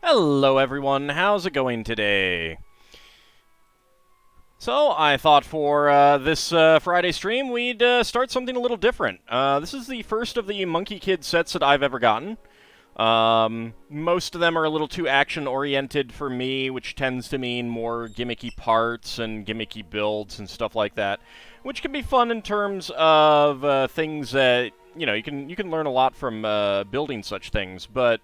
Hello everyone, how's it going today? So, I thought for this Friday stream we'd start something a little different. This is the first of the Monkie Kid sets that I've ever gotten. Most of them are a little too action-oriented for me, which tends to mean more gimmicky parts and gimmicky builds and stuff like that, which can be fun in terms of things that, you can learn a lot from building such things, but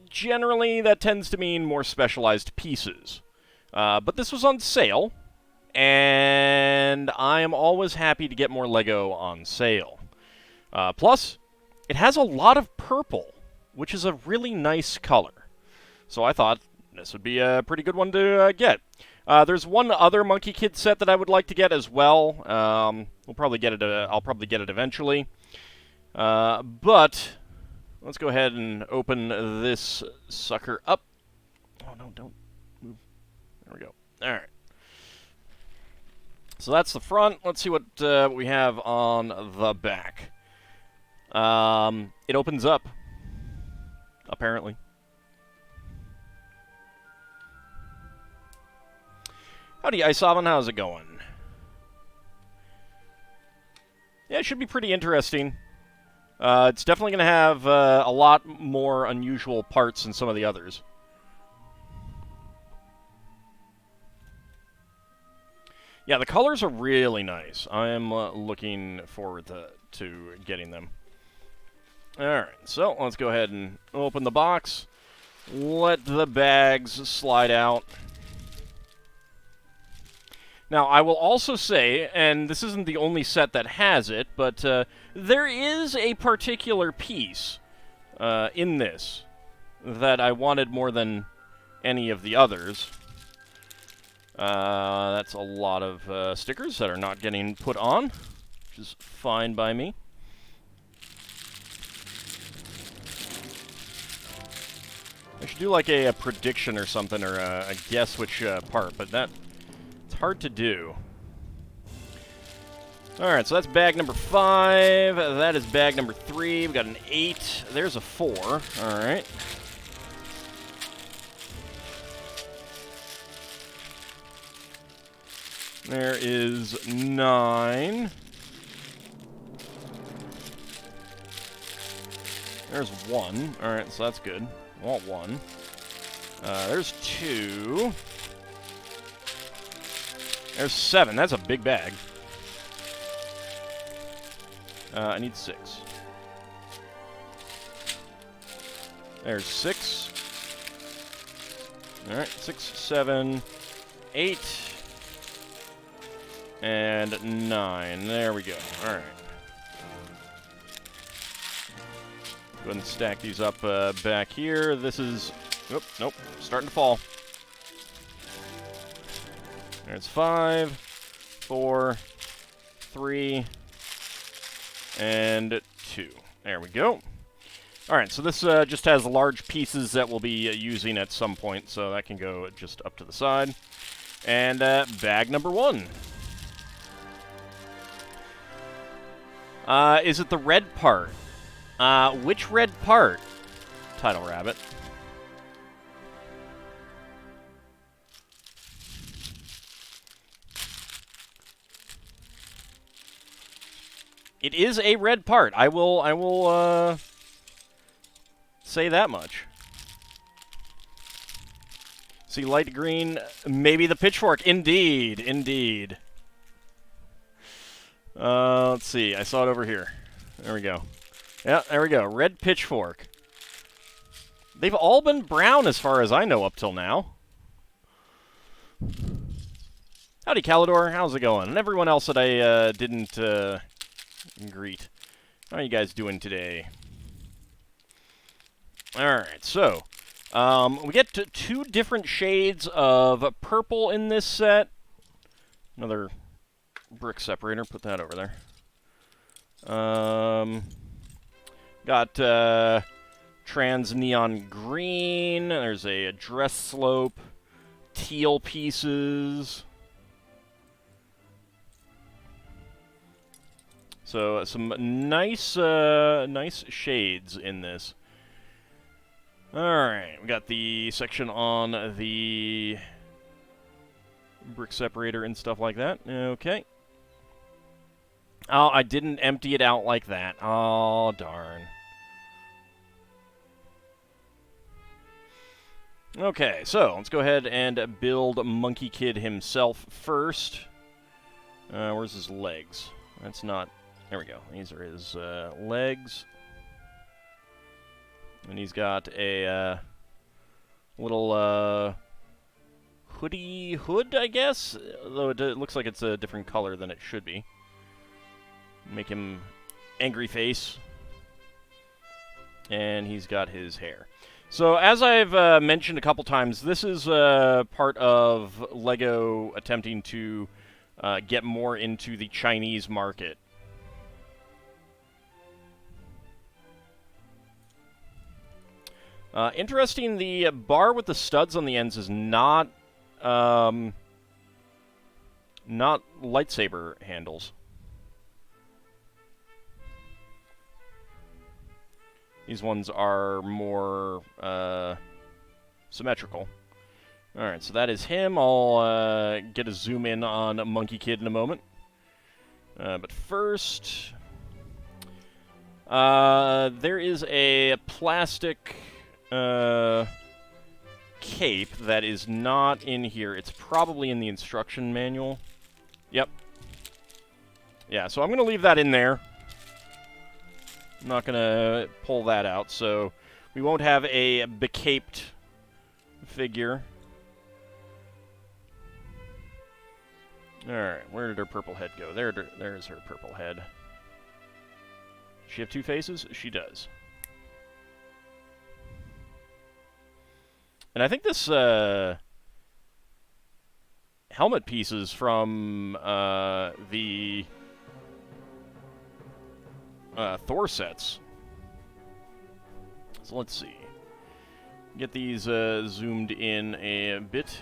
generally, that tends to mean more specialized pieces. But this was on sale, and I am always happy to get more LEGO on sale. Plus, it has a lot of purple, which is a really nice color. So I thought this would be a pretty good one to get. There's one other Monkie Kid set that I would like to get as well. I'll probably get it eventually. But let's go ahead and open this sucker up. Oh, no, don't move. There we go. All right. So that's the front. Let's see what we have on the back. It opens up, apparently. Howdy, Isovan. How's it going? Yeah, it should be pretty interesting. It's definitely going to have a lot more unusual parts than some of the others. Yeah, the colors are really nice. I am looking forward to getting them. Alright, so let's go ahead and open the box. Let the bags slide out. Now, I will also say, and this isn't the only set that has it, but there is a particular piece in this that I wanted more than any of the others. That's a lot of stickers that are not getting put on, which is fine by me. I should do like a prediction or something, or a guess which part, but it's hard to do. Alright, so that's bag number 5. That is bag number 3. We've got an 8. There's a 4. Alright. There is 9. There's 1. Alright, so that's good. I want 1. There's 2. There's 7. That's a big bag. I need 6. There's 6. Alright, 6, 7, 8, and 9. There we go. Alright. Go ahead and stack these up back here. This is... Nope. Starting to fall. There's 5, 4, 3, and 2. There we go. Alright, so this just has large pieces that we'll be using at some point, so that can go just up to the side. And bag number 1. Is it the red part? Which red part? Title Rabbit. It is a red part. I will say that much. See, light green, maybe the pitchfork. Indeed. Let's see. I saw it over here. There we go. Yeah, there we go. Red pitchfork. They've all been brown as far as I know up till now. Howdy, Calidor. How's it going? And everyone else that I didn't greet. How are you guys doing today? Alright, so we get to 2 different shades of purple in this set. Another brick separator. Put that over there. Got trans neon green. There's a dress slope. Teal pieces. So some nice shades in this. Alright, we got the section on the brick separator and stuff like that. Okay. Oh, I didn't empty it out like that. Oh, darn. Okay, so let's go ahead and build Monkie Kid himself first. Where's his legs? That's not... There we go. These are his legs. And he's got a little hood, I guess? Though it looks like it's a different color than it should be. Make him angry face. And he's got his hair. So, as I've mentioned a couple times, this is part of LEGO attempting to get more into the Chinese market. Interesting, the bar with the studs on the ends is not lightsaber handles. These ones are more symmetrical. Alright, so that is him. I'll get a zoom in on Monkie Kid in a moment. But first, there is a plastic cape that is not in here. It's probably in the instruction manual. Yep. Yeah, so I'm going to leave that in there. I'm not going to pull that out, so we won't have a becaped figure. Alright, where did her purple head go? There's her purple head. Does she have two faces? She does. And I think this helmet piece is from the Thor sets. So let's see. Get these zoomed in a bit.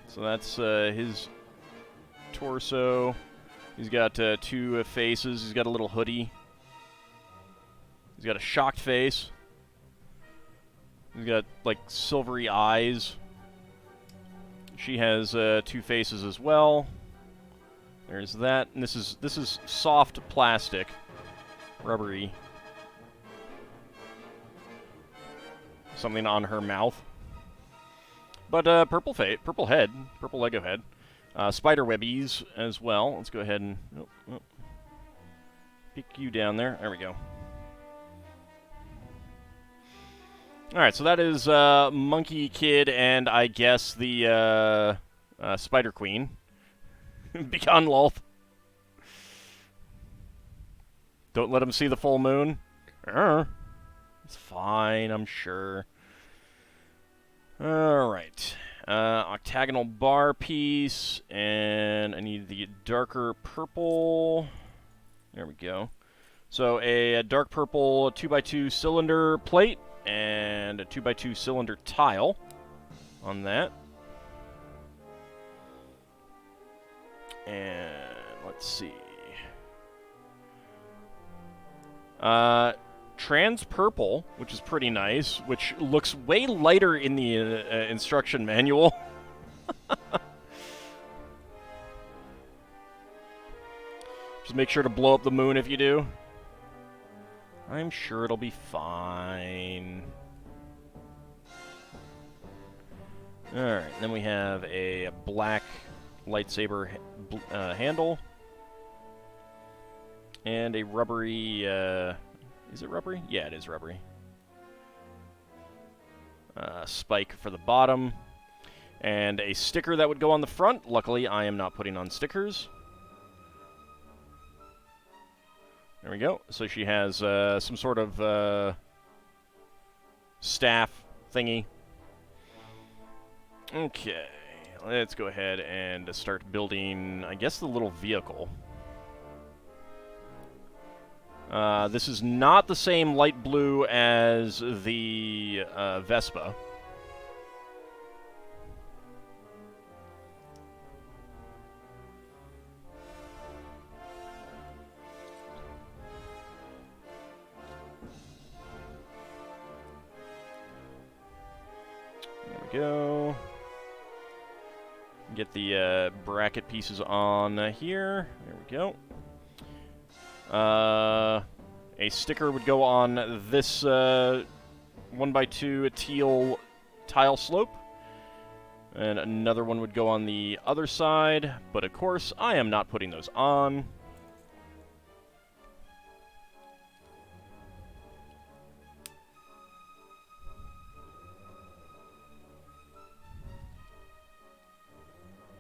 So that's his torso. He's got two faces. He's got a little hoodie. He's got a shocked face. He's got, like, silvery eyes. She has two faces as well. There's that. And this is soft plastic. Rubbery. Something on her mouth. But purple head. Purple Lego head. Spider webbies as well. Let's go ahead and pick you down there. There we go. Alright, so that is Monkie Kid and I guess the Spider Queen. Begone, Lolth. Don't let him see the full moon. It's fine, I'm sure. Alright. Octagonal bar piece, and I need the darker purple. There we go. So a dark purple 2x2 cylinder plate, and a 2x2 cylinder tile on that. And let's see. Trans purple, which is pretty nice, which looks way lighter in the instruction manual. Just make sure to blow up the moon if you do. I'm sure it'll be fine. Alright, then we have a black lightsaber handle. And a rubbery, is it rubbery? Yeah, it is rubbery. Spike for the bottom. And a sticker that would go on the front. Luckily, I am not putting on stickers. There we go. So she has some sort of staff thingy. Okay, let's go ahead and start building, I guess, the little vehicle. This is not the same light blue as the Vespa. go. Get the bracket pieces on here. There we go. A sticker would go on this 1x2 teal tile slope. And another one would go on the other side. But of course, I am not putting those on.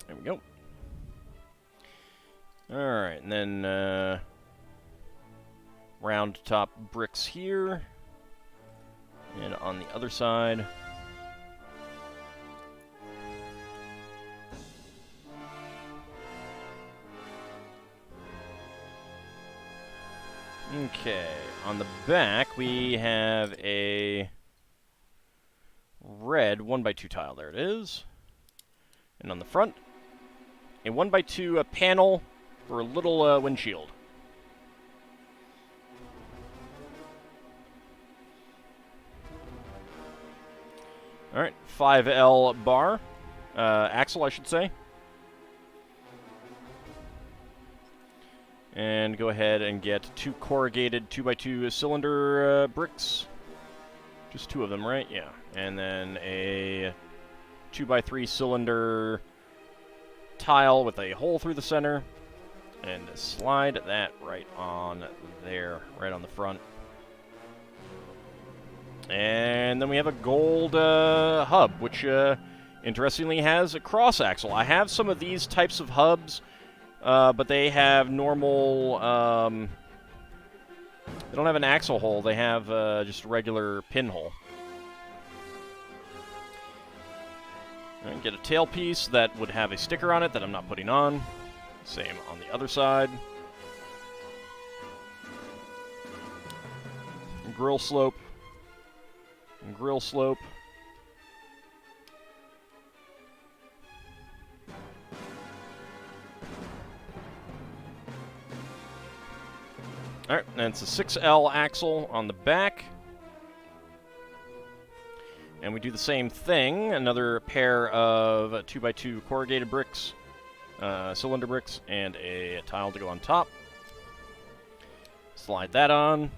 There we go. Alright, and then round top bricks here. And on the other side. Okay, on the back we have a red 1x2 tile. There it is. And on the front, a 1x2 panel for a little windshield. Alright, 5L bar. Axle, I should say. And go ahead and get 2 corrugated 2x2 cylinder bricks. Just 2 of them, right? Yeah. And then a 2x3 cylinder tile with a hole through the center. And slide that right on there, right on the front. And then we have a gold hub, which interestingly has a cross axle. I have some of these types of hubs, but they have normal... they don't have an axle hole. They have just a regular pinhole. And get a tailpiece that would have a sticker on it that I'm not putting on. Same on the other side. Grill slope. And grill slope. Alright, and it's a 6L axle on the back. And we do the same thing. Another pair of 2x2 corrugated bricks, cylinder bricks, and a tile to go on top. Slide that on.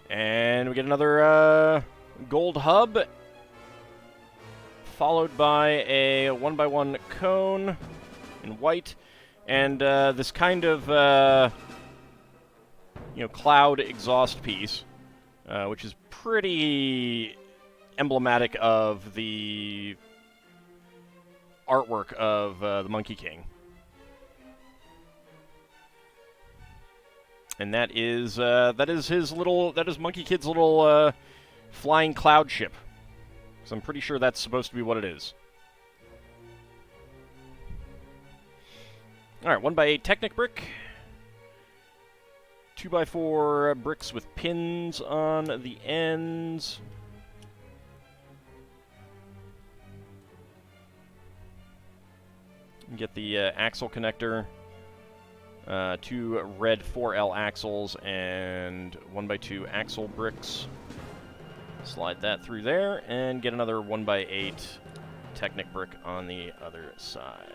And we get another gold hub, followed by a 1x1 cone in white, and this kind of cloud exhaust piece, which is pretty emblematic of the artwork of the Monkey King. And that is Monkey Kid's little flying cloud ship. So I'm pretty sure that's supposed to be what it is. All right, 1x8 Technic brick. 2x4 bricks with pins on the ends. You get the axle connector. 2 red 4L axles and 1x2 axle bricks. Slide that through there and get another 1x8 Technic brick on the other side.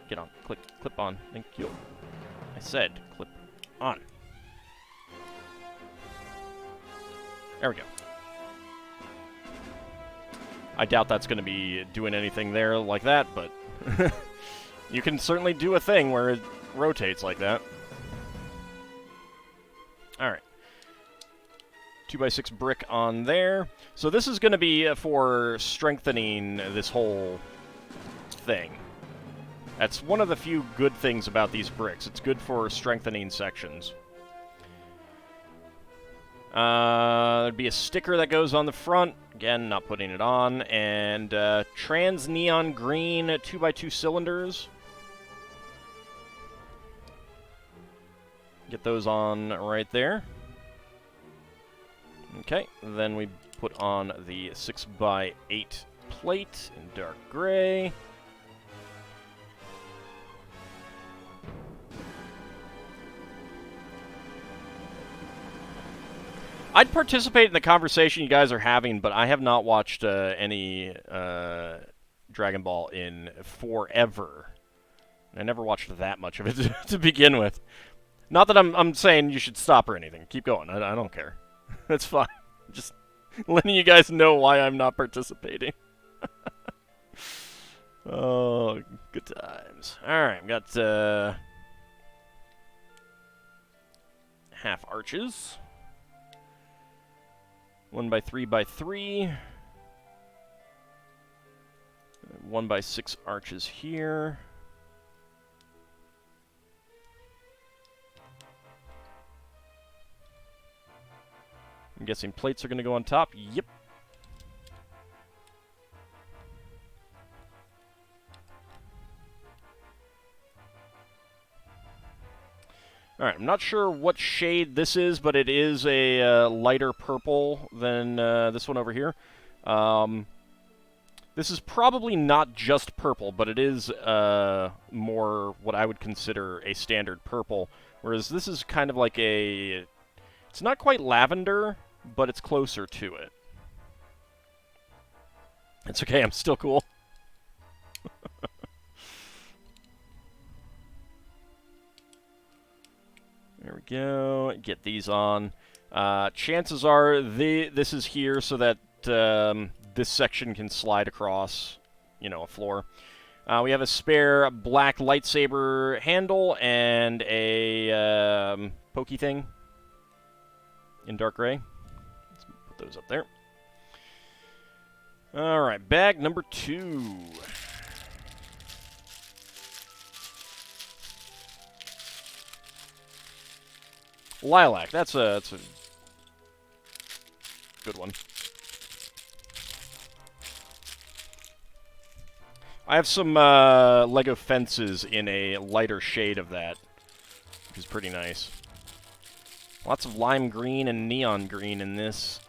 Get on. Clip on. Thank you. I said clip on. There we go. I doubt that's going to be doing anything there like that, but you can certainly do a thing where it rotates like that. Alright. 2x6 brick on there. So this is going to be for strengthening this whole thing. That's one of the few good things about these bricks. It's good for strengthening sections. There'd be a sticker that goes on the front. Again, not putting it on. And trans neon green 2x2 cylinders. Get those on right there. Okay, then we put on the 6x8 plate in dark gray. I'd participate in the conversation you guys are having, but I have not watched any Dragon Ball in forever. I never watched that much of it to begin with. Not that I'm saying you should stop or anything. Keep going. I don't care. That's fine. Just letting you guys know why I'm not participating. Oh, good times. Alright, we got half arches. 1x3x3. 1x6 arches here. I'm guessing plates are going to go on top. Yep. Alright, I'm not sure what shade this is, but it is a lighter purple than this one over here. This is probably not just purple, but it is more what I would consider a standard purple, whereas this is kind of like a... It's not quite lavender, but it's closer to it. It's okay, I'm still cool. There we go. Get these on. Chances are this is here so that this section can slide across, you know, a floor. We have a spare black lightsaber handle and a pokey thing in dark gray. Let's put those up there. All right, bag number 2. Lilac, that's a good one. I have some Lego fences in a lighter shade of that, which is pretty nice. Lots of lime green and neon green in this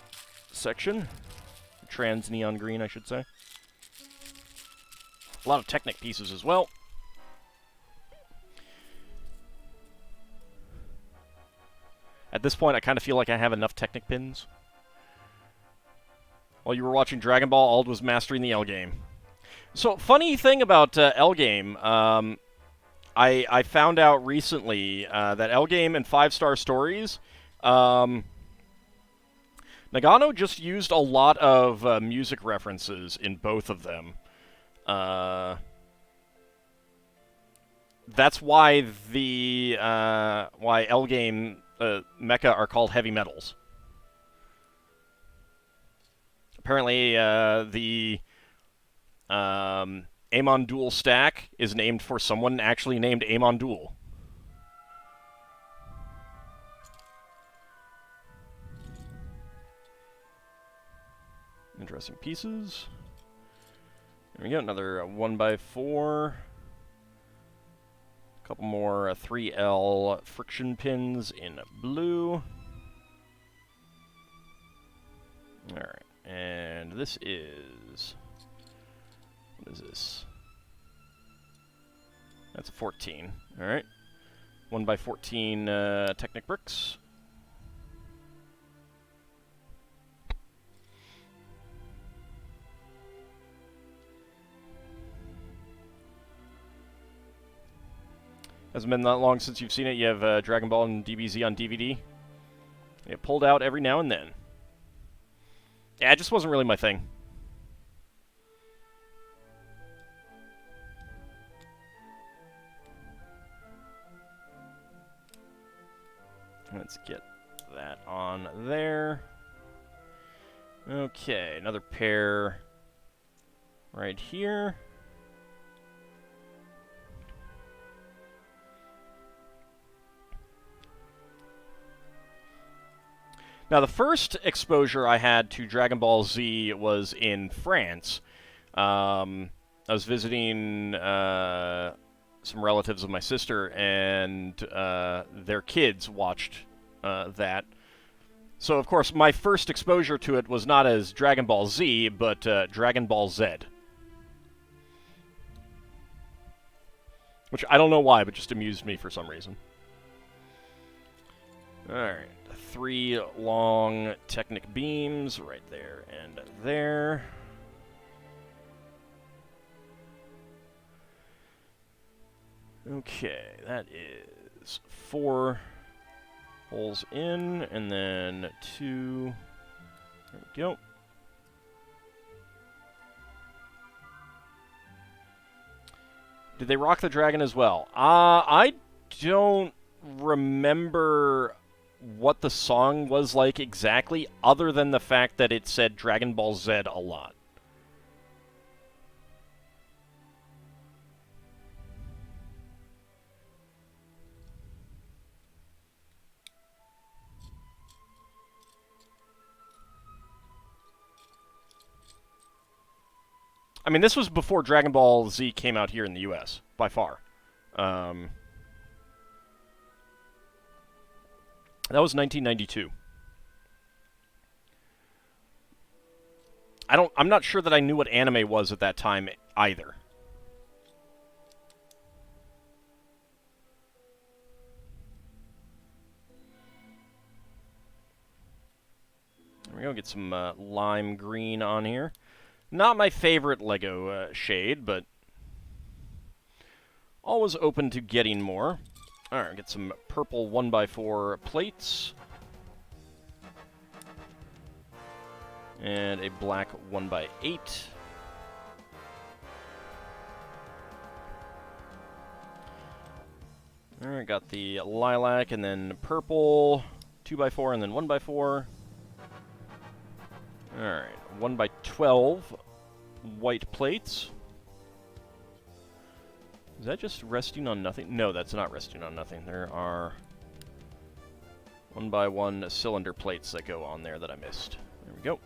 section. Trans neon green, I should say. A lot of Technic pieces as well. At this point, I kind of feel like I have enough Technic pins. While you were watching Dragon Ball, Ald was mastering the L game. So, funny thing about L game, I found out recently that L game and 5-star stories, Nagano just used a lot of music references in both of them. That's why why L game mecha are called heavy metals. Apparently, the Amon Duel stack is named for someone actually named Amon Duel. Interesting pieces. There we go, another 1x4. A couple more 3L friction pins in blue. Alright, and this is... What is this? That's a 14. Alright. 1x14 Technic bricks. Hasn't been that long since you've seen it. You have Dragon Ball and DBZ on DVD. They get pulled out every now and then. Yeah, it just wasn't really my thing. Let's get that on there. Okay, another pair right here. Now, the first exposure I had to Dragon Ball Z was in France. I was visiting some relatives of my sister, and their kids watched that. So, of course, my first exposure to it was not as Dragon Ball Z, but Dragon Ball Z. Which I don't know why, but just amused me for some reason. Alright. 3 long Technic beams right there and there. Okay, that is 4 holes in, and then 2. There we go. Did they rock the dragon as well? I don't remember what the song was like exactly, other than the fact that it said Dragon Ball Z a lot. I mean, this was before Dragon Ball Z came out here in the US, by far. That was 1992. I'm not sure that I knew what anime was at that time either. There we go, get some lime green on here. Not my favorite Lego shade, but always open to getting more. Alright, get some purple 1x4 plates. And a black 1x8. Alright, got the lilac and then purple 2x4 and then 1x4. Alright, 1x12 white plates. Is that just resting on nothing? No, that's not resting on nothing. There are 1x1 cylinder plates that go on there that I missed. There we go.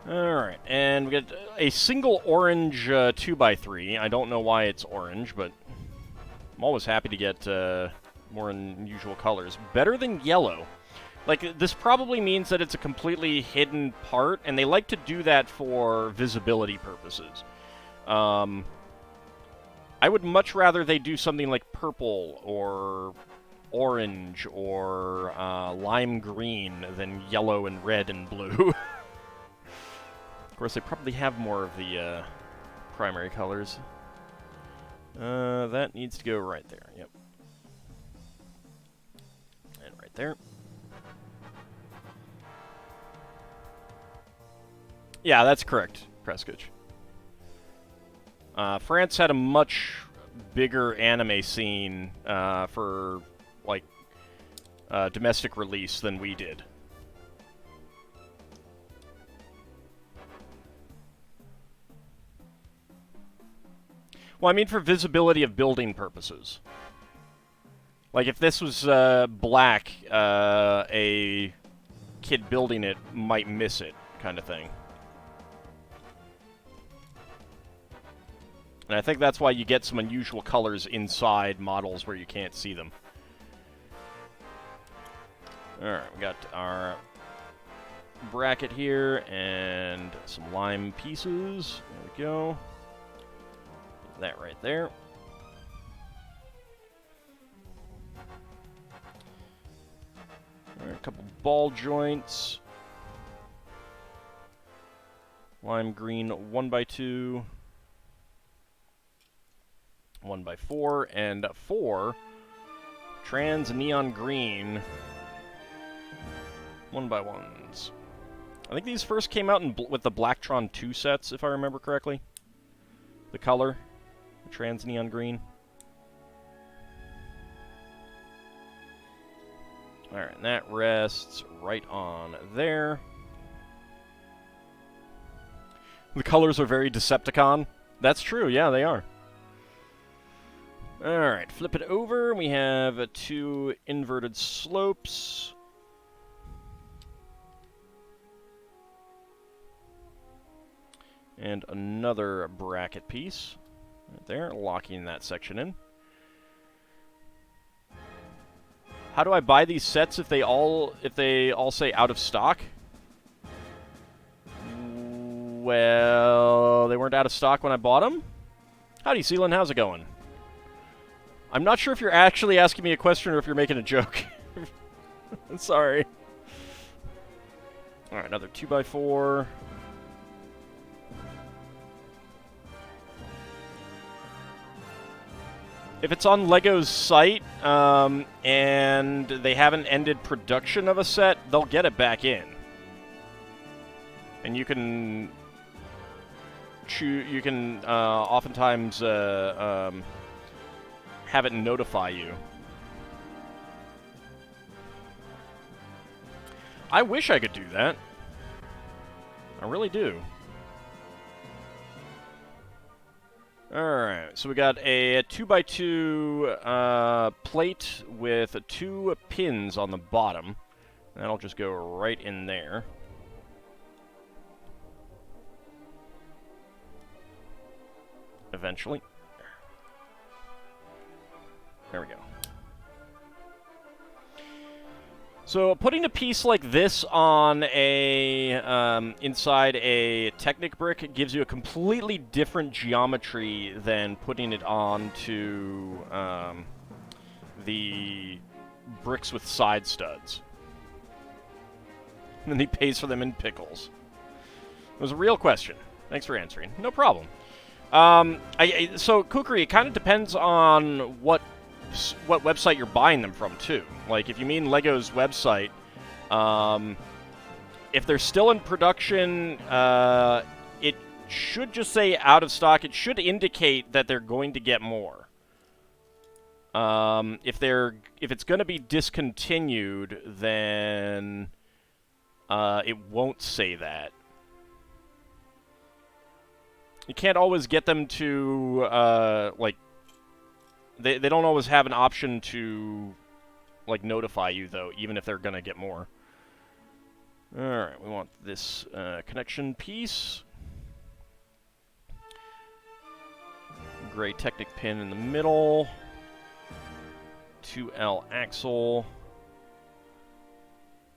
Alright, and we get a single orange 2x3. I don't know why it's orange, but I'm always happy to get more unusual colors. Better than yellow. Like, this probably means that it's a completely hidden part, and they like to do that for visibility purposes. I would much rather they do something like purple or orange or lime green than yellow and red and blue. Of course, they probably have more of the primary colors. That needs to go right there, yep. And right there. Yeah, that's correct, Prescott. France had a much bigger anime scene for, like, domestic release than we did. Well, I mean for visibility of building purposes. Like, if this was black, a kid building it might miss it, kind of thing. And I think that's why you get some unusual colors inside models where you can't see them. Alright, we got our bracket here and some lime pieces. There we go. That right there. Alright, a couple ball joints. Lime green 1x2. 1x4. And 4 trans neon green 1x1s. I think these first came out with the Blacktron 2 sets, if I remember correctly. The color. Trans neon green. Alright, and that rests right on there. The colors are very Decepticon. That's true, yeah, they are. Alright, flip it over. We have 2 inverted slopes. And another bracket piece. Right there, locking that section in. How do I buy these sets if they all say out of stock? Well, they weren't out of stock when I bought them. Howdy, Sealand. How's it going? I'm not sure if you're actually asking me a question or if you're making a joke. Sorry. All right, another 2x4. If it's on LEGO's site and they haven't ended production of a set, they'll get it back in. And you can oftentimes have it notify you. I wish I could do that. I really do. Alright, so we got a 2x2 plate with 2 pins on the bottom. That'll just go right in there. Eventually. There we go. So putting a piece like this on a inside a Technic brick gives you a completely different geometry than putting it onto the bricks with side studs. And then he pays for them in pickles. It was a real question. Thanks for answering. No problem. So Kukri, it kind of depends on what website you're buying them from, too. Like, if you mean LEGO's website, if they're still in production, it should just say out of stock. It should indicate that they're going to get more. If it's going to be discontinued, then it won't say that. You can't always get them to, like... They don't always have an option to, like, notify you, though, even if they're going to get more. Alright, we want this connection piece. Gray Technic pin in the middle. 2L axle.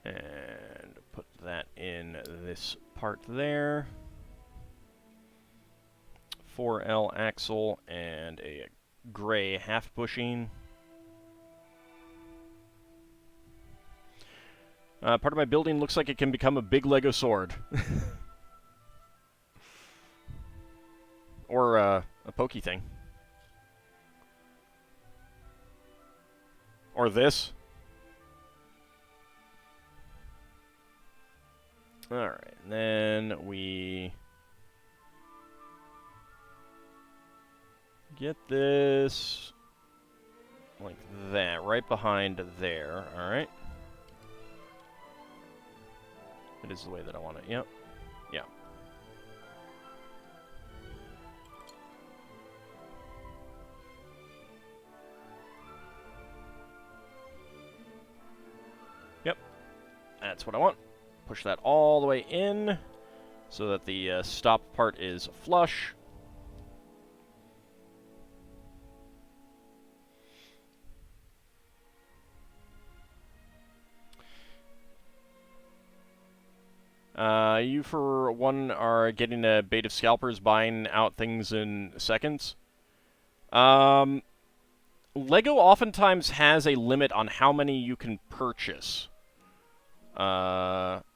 And put that in this part there. 4L axle and a gray half bushing. Part of my building looks like it can become a big Lego sword. Or a pokey thing. Or this. Alright, then we... get this like that, right behind there, alright? It is the way that I want it, yep. Yeah. Yep. That's what I want. Push that all the way in so that the stop part is flush. You, for one, are getting a bait of scalpers buying out things in seconds. Lego oftentimes has a limit on how many you can purchase.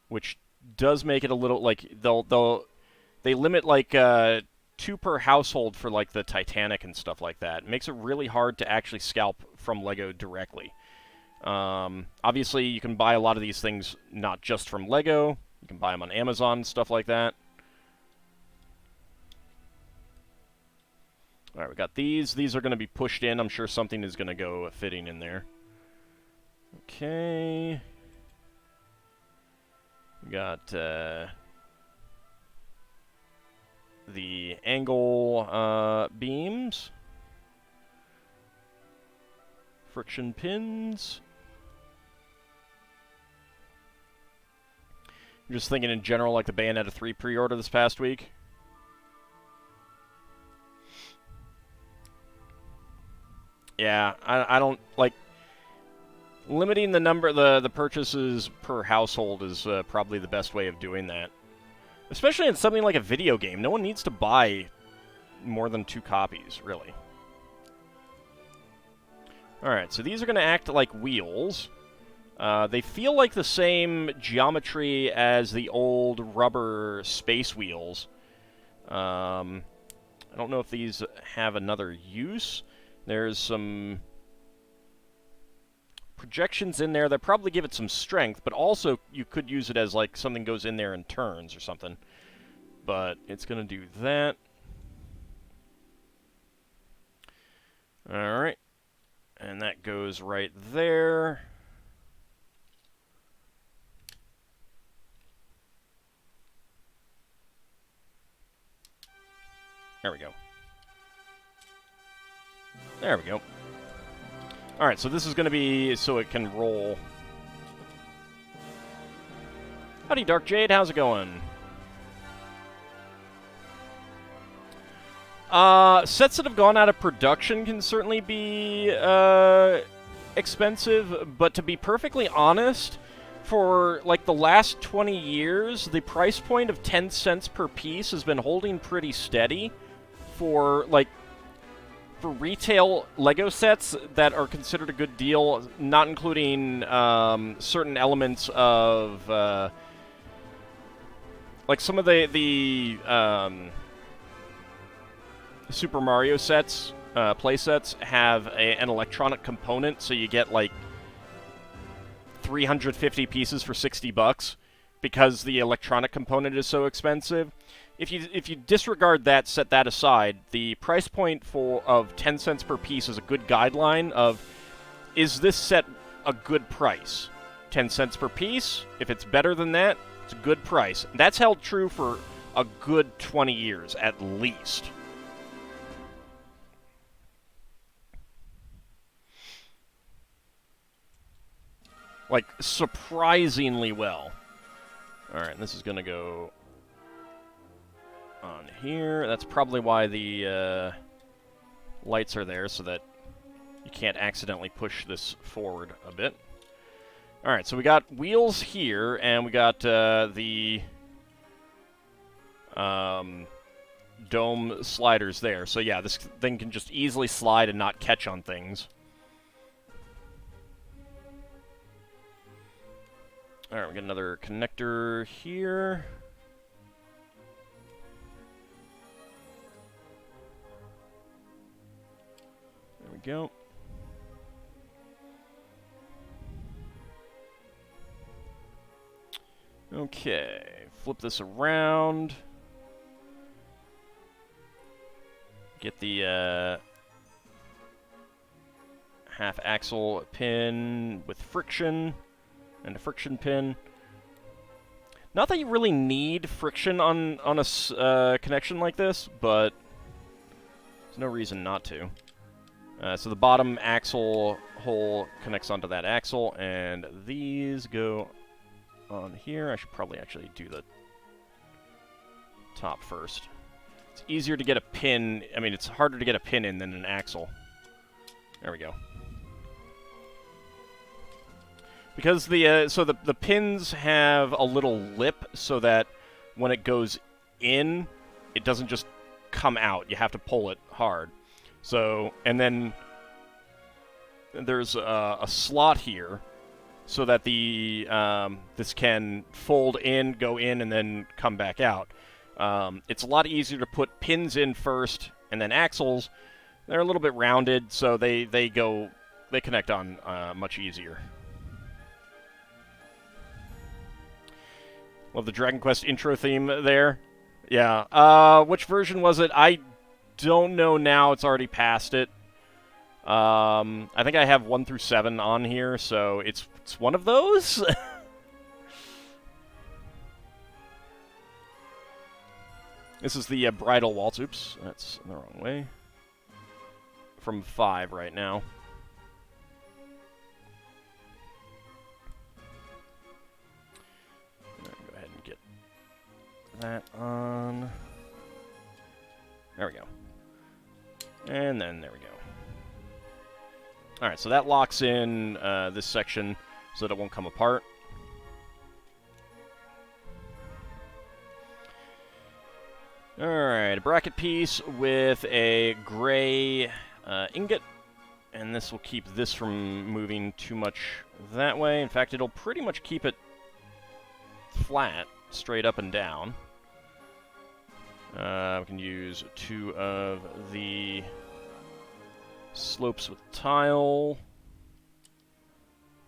Which does make it a little, like, they limit, like, 2 per household for, like, the Titanic and stuff like that. It makes it really hard to actually scalp from Lego directly. Obviously, you can buy a lot of these things not just from Lego. You can buy them on Amazon, stuff like that. Alright, we got these. These are going to be pushed in. I'm sure something is going to go fitting in there. Okay. We got the angle beams. Friction pins. I'm just thinking in general, like the Bayonetta 3 pre-order this past week. Yeah, I don't, like... Limiting the purchases per household is probably the best way of doing that. Especially in something like a video game. No one needs to buy more than 2 copies, really. Alright, so these are going to act like wheels. They feel like the same geometry as the old rubber space wheels. I don't know if these have another use. There's some projections in there that probably give it some strength, but also you could use it as like something goes in there and turns or something. But it's going to do that. Alright. And that goes right there. There we go. There we go. Alright, so this is going to be so it can roll. Howdy, Dark Jade. How's it going? Sets that have gone out of production can certainly be expensive, but to be perfectly honest, for like the last 20 years, the price point of 10 cents per piece has been holding pretty steady for retail Lego sets that are considered a good deal, not including certain elements of like some of the Super Mario sets, play sets, have an electronic component, so you get like 350 pieces for $60 because the electronic component is so expensive. If you disregard that, set that aside, the price point of 10 cents per piece is a good guideline of, is this set a good price? 10 cents per piece, if it's better than that, it's a good price. That's held true for a good 20 years, at least. Like, surprisingly well. Alright, this is going to go on here. That's probably why the lights are there, so that you can't accidentally push this forward a bit. Alright, so we got wheels here, and we got the dome sliders there. So yeah, this thing can just easily slide and not catch on things. Alright, we got another connector here. There we go. Okay, flip this around. Get the half axle pin with friction. And a friction pin. Not that you really need friction on a connection like this, but there's no reason not to. So the bottom axle hole connects onto that axle, and these go on here. I should probably actually do the top first. It's easier to get a pin. I mean, it's harder to get a pin in than an axle. There we go. Because the pins have a little lip so that when it goes in, it doesn't just come out. You have to pull it hard. So, and then there's a slot here so that the this can fold in, go in, and then come back out. It's a lot easier to put pins in first, and then axles. They're a little bit rounded, so they connect on much easier. Love the Dragon Quest intro theme there. Yeah. Which version was it? I don't know now. It's already past it. I think I have 1 through 7 on here, so it's one of those. This is the bridal waltz. Oops, that's the wrong way. From 5 right now. That on. There we go. And then there we go. Alright, so that locks in this section so that it won't come apart. Alright, a bracket piece with a gray ingot. And this will keep this from moving too much that way. In fact, it'll pretty much keep it flat, straight up and down. We can use 2 of the slopes with tile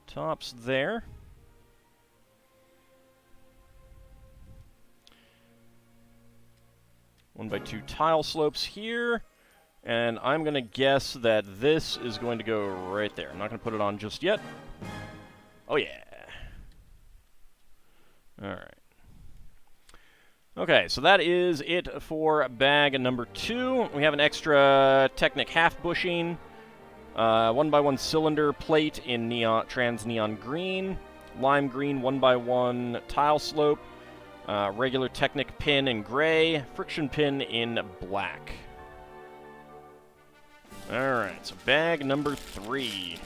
tops there. One by 2 tile slopes here. And I'm going to guess that this is going to go right there. I'm not going to put it on just yet. Oh, yeah. Alright. Okay, so that is it for bag number 2. We have an extra Technic half bushing. 1x1 cylinder plate in trans neon green. Lime green 1x1 tile slope. Regular Technic pin in gray. Friction pin in black. Alright, so bag number 3.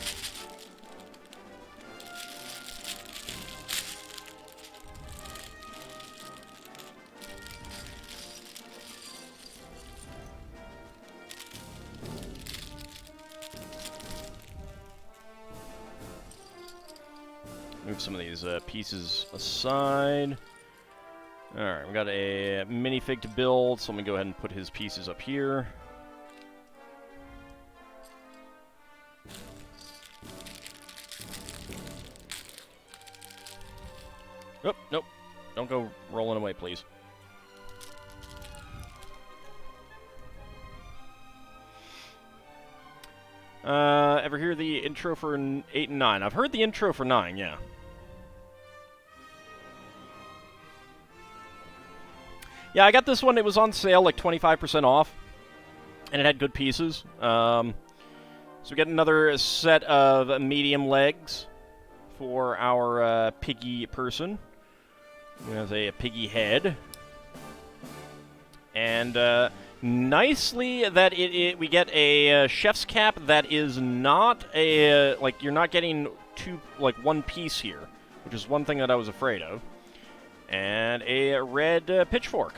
Move some of these pieces aside. Alright, we got a minifig to build, so let me go ahead and put his pieces up here. Oh, nope. Don't go rolling away, please. Ever hear the intro for 8 and 9? I've heard the intro for 9, yeah. Yeah, I got this one. It was on sale, like 25% off. And it had good pieces. So we get another set of medium legs for our piggy person. We have a piggy head. And nicely that we get a chef's cap that is not a, like, you're not getting one piece here, which is one thing that I was afraid of. And a red pitchfork.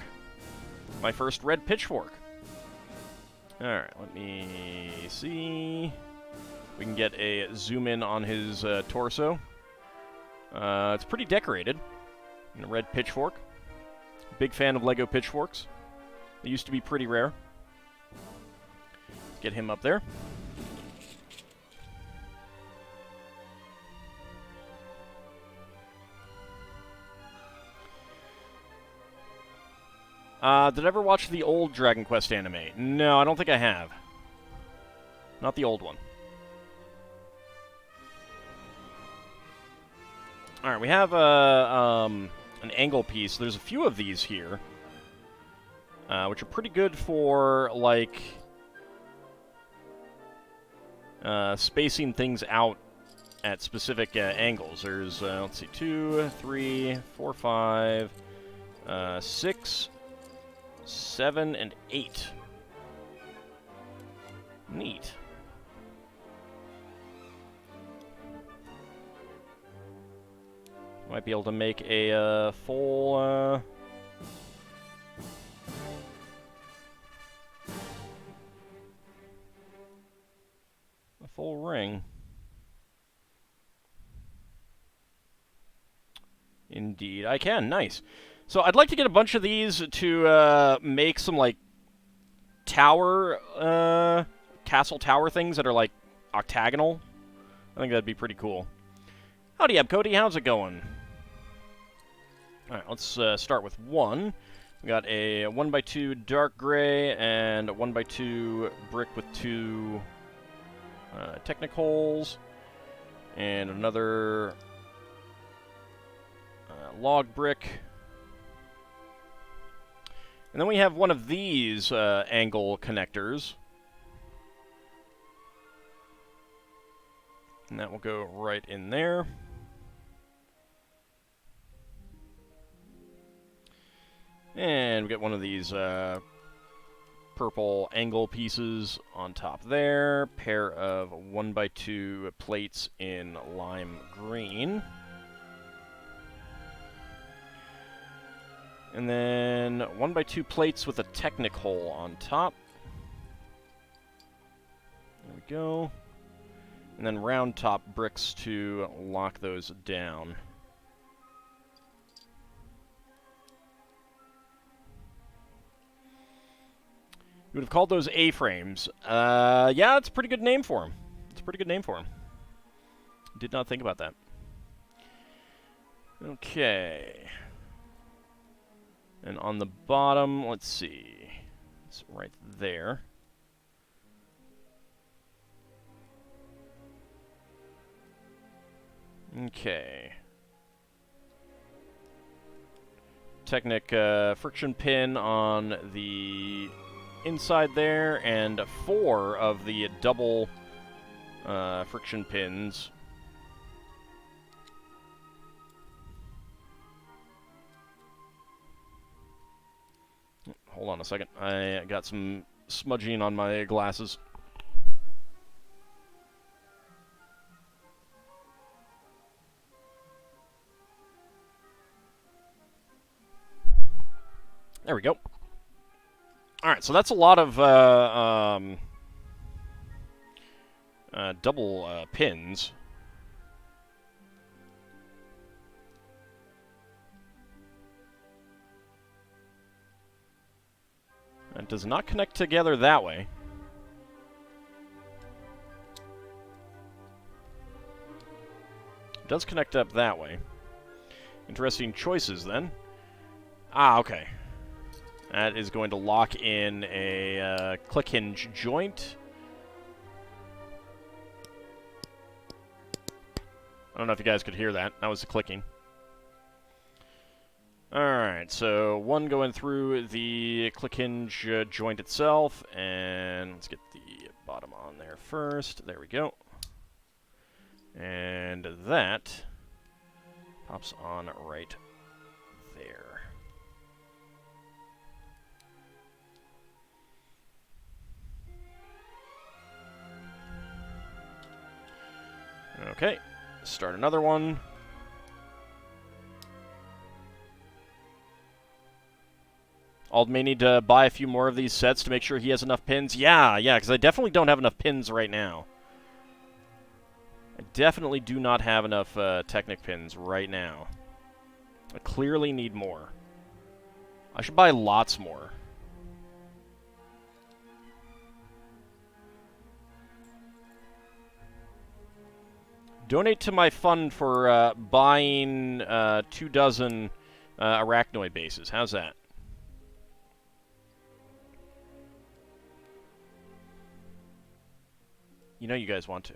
My first red pitchfork. Alright, let me see. We can get a zoom in on his torso. It's pretty decorated. And a red pitchfork. Big fan of Lego pitchforks. They used to be pretty rare. Get him up there. Did I ever watch the old Dragon Quest anime? No, I don't think I have. Not the old one. Alright, we have an angle piece. There's a few of these here. Which are pretty good for, like, spacing things out at specific angles. There's, let's see, 2, 3, 4, 5, 6, 7, and 8. Neat. Might be able to make a full, a full ring. Indeed, I can. Nice. So I'd like to get a bunch of these to make some, like, tower, castle tower things that are, like, octagonal. I think that'd be pretty cool. Howdy up, Cody. How's it going? Alright, let's start with 1. We got a 1x2 dark gray and a 1x2 brick with 2 Technic holes. And another log brick. And then we have one of these angle connectors. And that will go right in there. And we get one of these purple angle pieces on top there. Pair of 1x2 plates in lime green. And then 1x2 plates with a Technic hole on top. There we go. And then round top bricks to lock those down. You would have called those A-frames. Yeah, it's a pretty good name for them. It's a pretty good name for them. Did not think about that. Okay. And on the bottom, let's see. It's right there. Okay. Technic friction pin on the inside there, and 4 of the double friction pins. Hold on a second. I got some smudging on my glasses. There we go. Alright, so that's a lot of double pins. It does not connect together that way. It does connect up that way. Interesting choices, then. Ah, okay. That is going to lock in a click hinge joint. I don't know if you guys could hear that. That was the clicking. Alright, so one going through the click hinge joint itself, and let's get the bottom on there first. There we go. And that pops on right there. Okay, start another one. Ald may need to buy a few more of these sets to make sure he has enough pins. Yeah, because I definitely don't have enough pins right now. I definitely do not have enough Technic pins right now. I clearly need more. I should buy lots more. Donate to my fund for buying 2 dozen Arachnoid bases. How's that? You know you guys want to.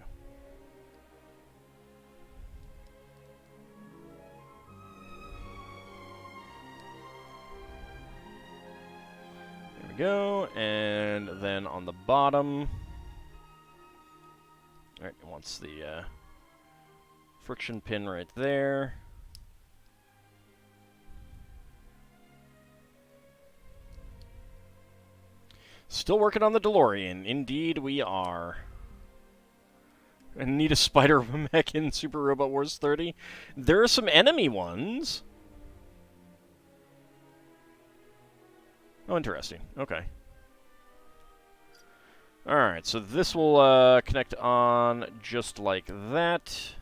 There we go. And then on the bottom... Alright, it wants the friction pin right there. Still working on the DeLorean. Indeed we are. I need a spider mech in Super Robot Wars 30. There are some enemy ones. Oh, interesting. Okay. Alright, so this will connect on just like that.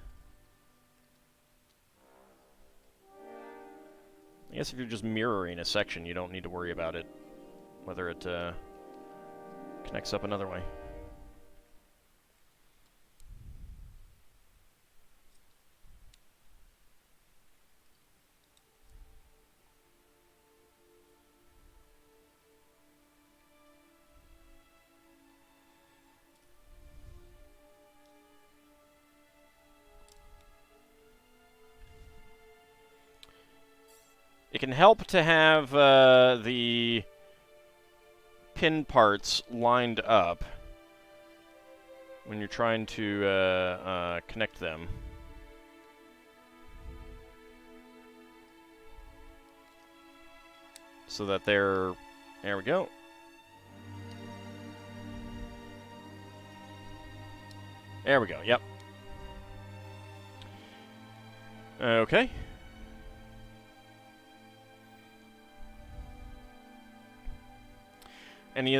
I guess if you're just mirroring a section, you don't need to worry about it, whether it connects up another way. It can help to have the pin parts lined up when you're trying to connect them. So that they're... There we go. There we go, yep. Okay.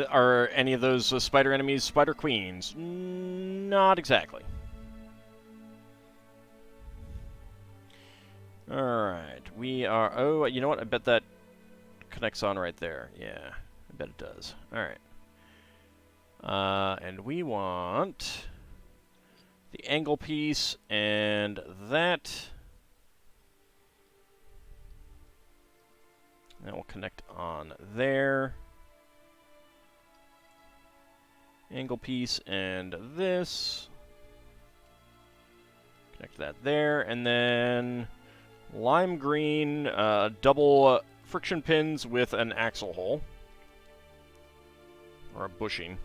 Are any of those spider enemies spider queens? Not exactly. Alright, we are... Oh, you know what? I bet that connects on right there. Yeah, I bet it does. Alright. And we want the angle piece and that. That will connect on there. Angle piece and this. Connect that there, and then lime green double friction pins with an axle hole. Or a bushing.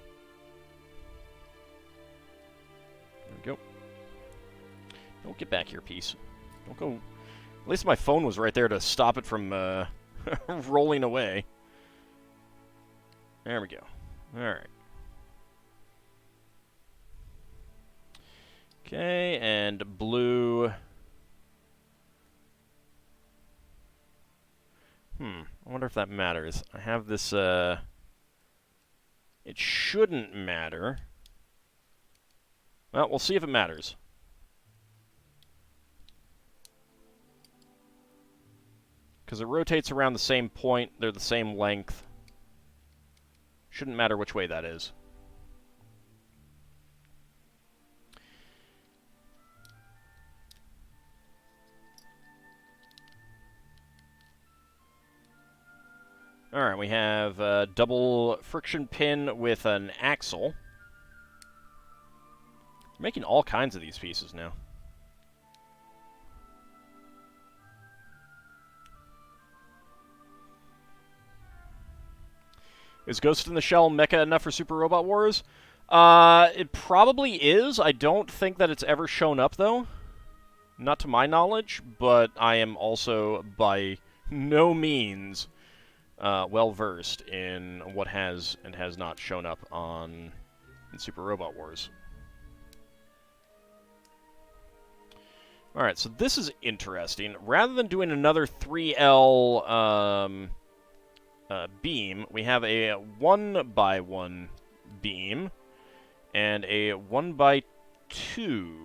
There we go. Don't get back here, piece. Don't go... At least my phone was right there to stop it from rolling away. There we go. Alright. Okay, and blue. I wonder if that matters. I have this, It shouldn't matter. Well, we'll see if it matters. Because it rotates around the same point, they're the same length. Shouldn't matter which way that is. Alright, we have a double friction pin with an axle. We're making all kinds of these pieces now. Is Ghost in the Shell mecha enough for Super Robot Wars? It probably is. I don't think that it's ever shown up, though. Not to my knowledge, but I am also by no means well-versed in what has and has not shown up in Super Robot Wars. Alright, so this is interesting. Rather than doing another 3L beam, we have a 1x1 beam and a 1x2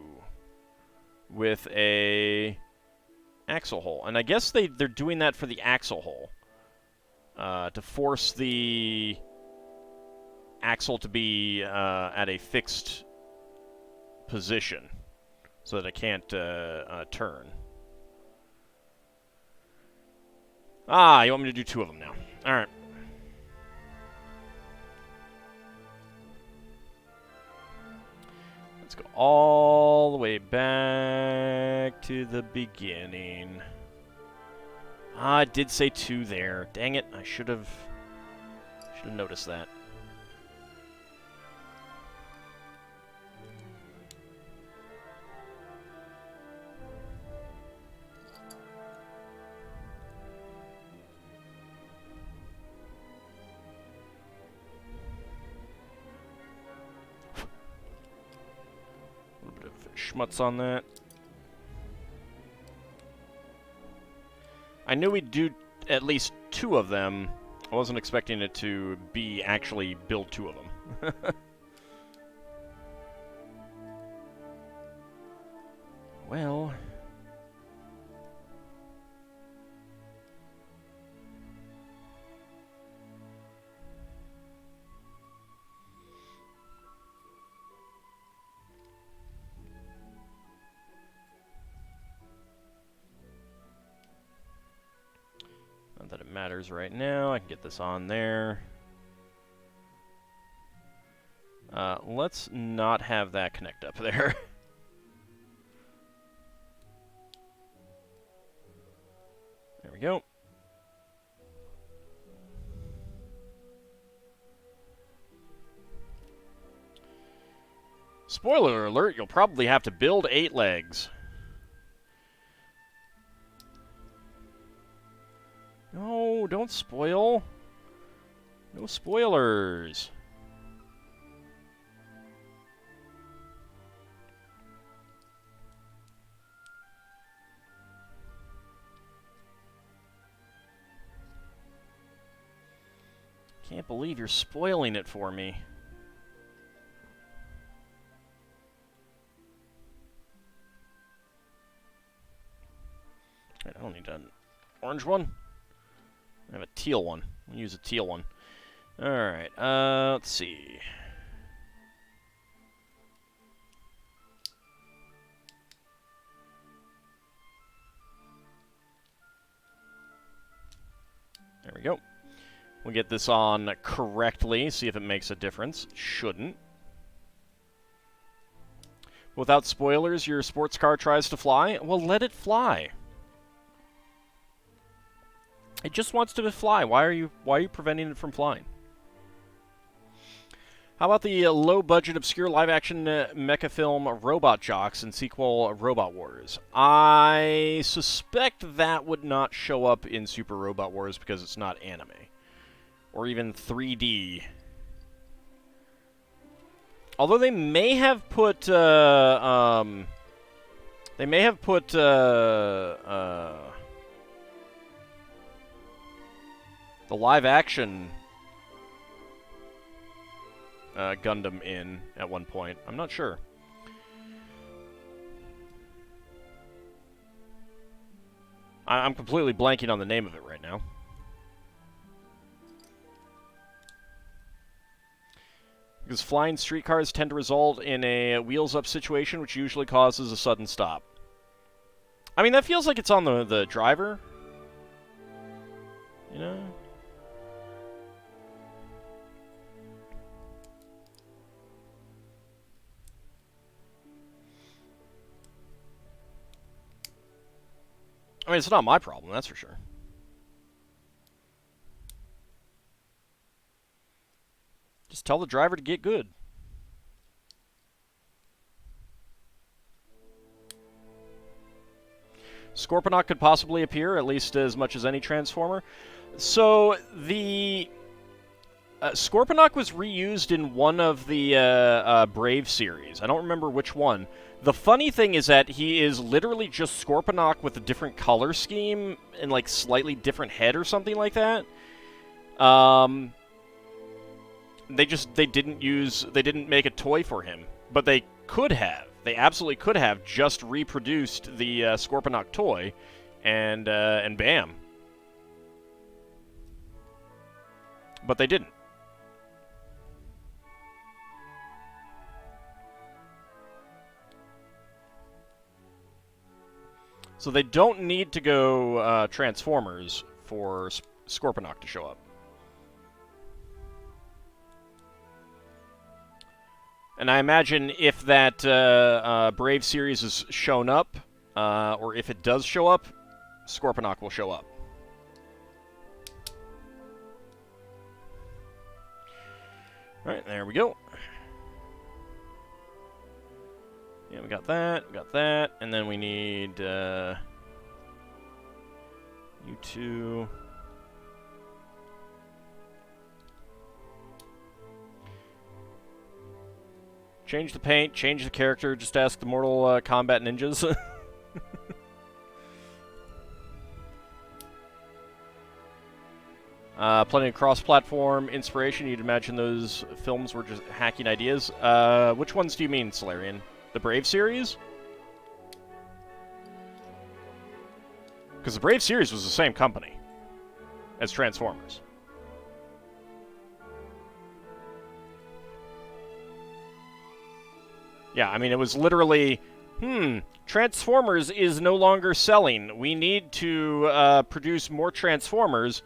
with a axle hole. And I guess they're doing that for the axle hole. To force the axle to be at a fixed position so that it can't turn. Ah, you want me to do two of them now. Alright. Let's go all the way back to the beginning. Ah, I did say 2 there. Dang it, I should have noticed that. A little bit of schmutz on that. I knew we'd do at least 2 of them. I wasn't expecting it to be actually build 2 of them. Well... Not that it matters right now. I can get this on there. Let's not have that connect up there. There we go. Spoiler alert, you'll probably have to build 8 legs. No, don't spoil. No spoilers. Can't believe you're spoiling it for me. I don't need an orange one. I have a teal one. I'll use a teal one. Alright, let's see. There we go. We'll get this on correctly, see if it makes a difference. Shouldn't. Without spoilers, your sports car tries to fly? Well, let it fly. It just wants to fly. Why are you preventing it from flying? How about the low-budget, obscure live-action mecha film Robot Jocks and sequel Robot Wars? I suspect that would not show up in Super Robot Wars because it's not anime. Or even 3D. Although they may have put, the live-action Gundam in at one point. I'm not sure. I'm completely blanking on the name of it right now. Because flying streetcars tend to result in a wheels-up situation, which usually causes a sudden stop. I mean, that feels like it's on the driver. You know? I mean, it's not my problem, that's for sure. Just tell the driver to get good. Scorponok could possibly appear, at least as much as any Transformer. So, the Scorponok was reused in one of the Brave series. I don't remember which one. The funny thing is that he is literally just Scorponok with a different color scheme and, like, slightly different head or something like that. They didn't make a toy for him. But they could have. They absolutely could have just reproduced the Scorponok toy and bam. But they didn't. So they don't need to go Transformers for Scorponok to show up. And I imagine if that Brave series is shown up, or if it does show up, Scorponok will show up. Alright, there we go. Yeah, we got that, and then we need, you two. Change the paint, change the character, just ask the Mortal Kombat Ninjas. Plenty of cross-platform inspiration. You'd imagine those films were just hacking ideas. Which ones do you mean, Solarian? The Brave series? Because the Brave series was the same company as Transformers. Yeah, I mean, it was literally, Transformers is no longer selling. We need to produce more Transformers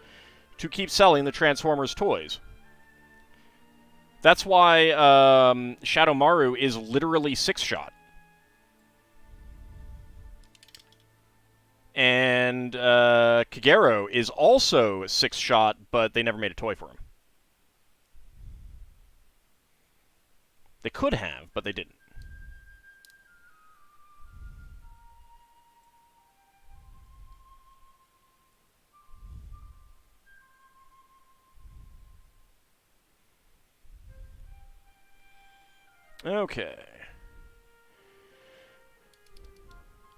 to keep selling the Transformers toys. That's why Shadow Maru is literally 6-shot. And Kagero is also 6-shot, but they never made a toy for him. They could have, but they didn't. Okay.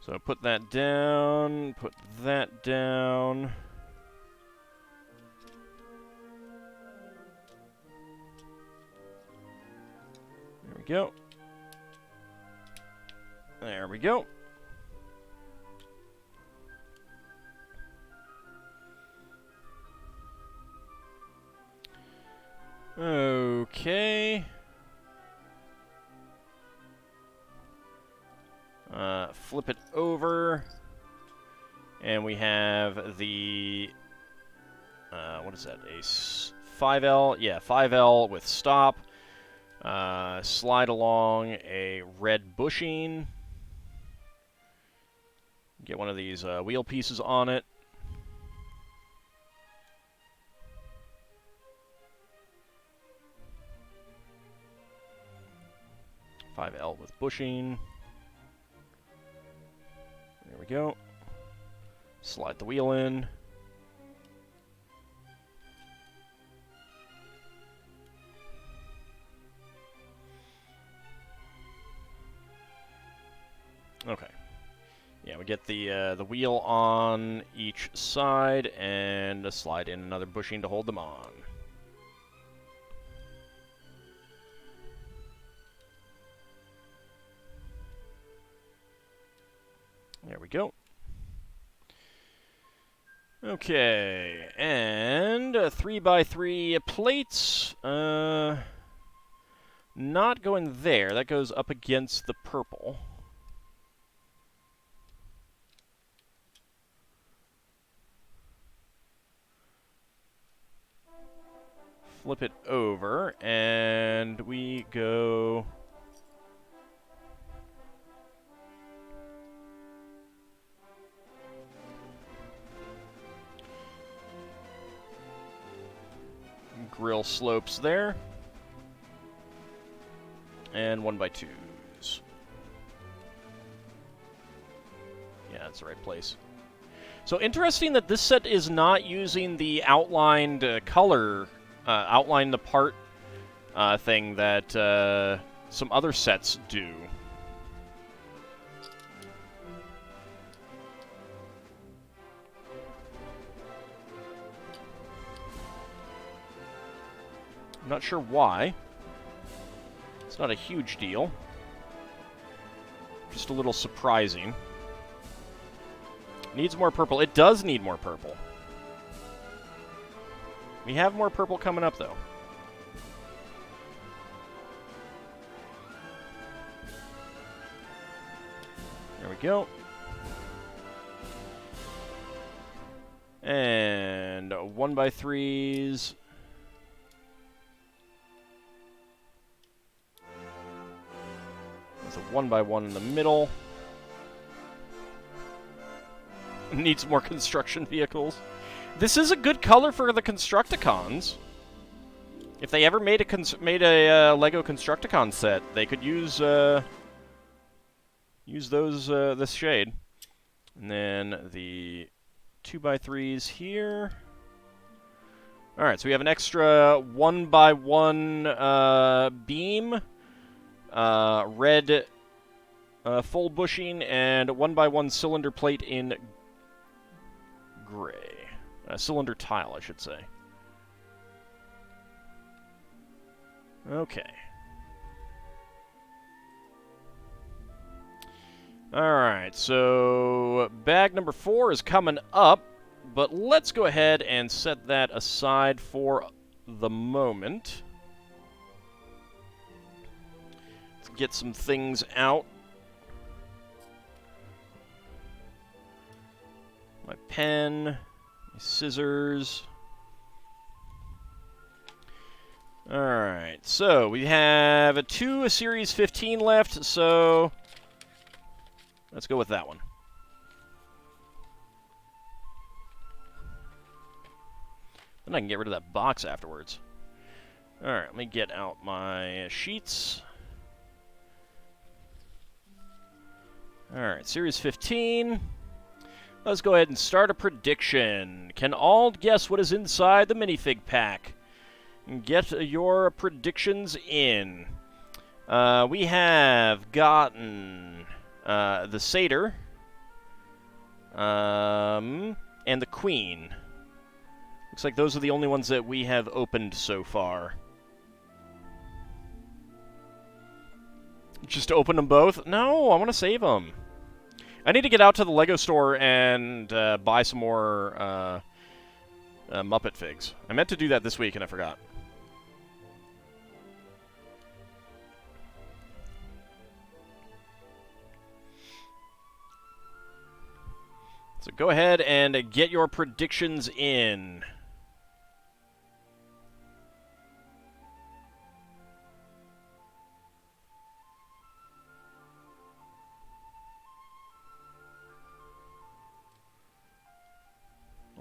So put that down, put that down. we go. There we go. Okay. Flip it over. And we have the... what is that? A 5L? Yeah, 5L with stop. Slide along a red bushing. Get one of these wheel pieces on it. .5L with bushing. There we go. Slide the wheel in. Okay. Yeah, we get the wheel on each side and slide in another bushing to hold them on. There we go. Okay, and 3x3 plates. Not going there. That goes up against the purple. Flip it over, and we go... Grill slopes there. And 1x2s. Yeah, that's the right place. So interesting that this set is not using the outlined color, outline the part thing that some other sets do. I'm not sure why. It's not a huge deal. Just a little surprising. Needs more purple. It does need more purple. We have more purple coming up, though. There we go. And 1x3s. There's a 1x1 in the middle. Needs more construction vehicles. This is a good color for the Constructicons. If they ever made a Lego Constructicon set, they could use those this shade. And then the 2x3s here. All right, so we have an extra 1x1 beam, red full bushing, and 1x1 cylinder plate in gray. Cylinder tile, I should say. Okay. Alright, so bag number 4 is coming up, but let's go ahead and set that aside for the moment. Let's get some things out. My pen, my scissors. Alright, so we have a Series 15 left, so let's go with that one. Then I can get rid of that box afterwards. Alright, let me get out my sheets. Alright, Series 15. Let's go ahead and start a prediction. Can Ald guess what is inside the minifig pack? Get your predictions in. We have gotten the Satyr and the Queen. Looks like those are the only ones that we have opened so far. Just open them both? No, I want to save them. I need to get out to the Lego store and buy some more Muppet figs. I meant to do that this week and I forgot. So go ahead and get your predictions in.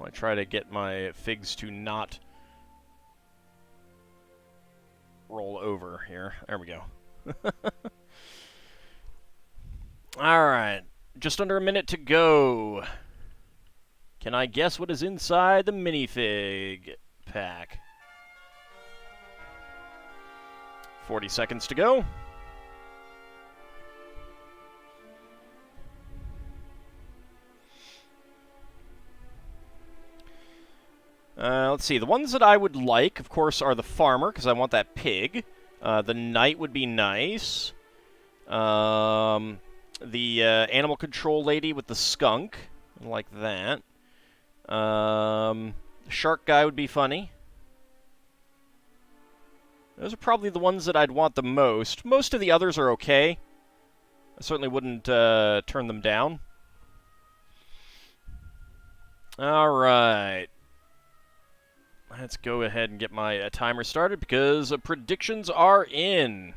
I try to get my figs to not roll over here. There we go. Alright. Just under a minute to go. Can I guess what is inside the minifig pack? 40 seconds to go. Let's see. The ones that I would like, of course, are the farmer, because I want that pig. The knight would be nice. The animal control lady with the skunk. I like that. The shark guy would be funny. Those are probably the ones that I'd want the most. Most of the others are okay. I certainly wouldn't turn them down. Alright. Let's go ahead and get my timer started because predictions are in.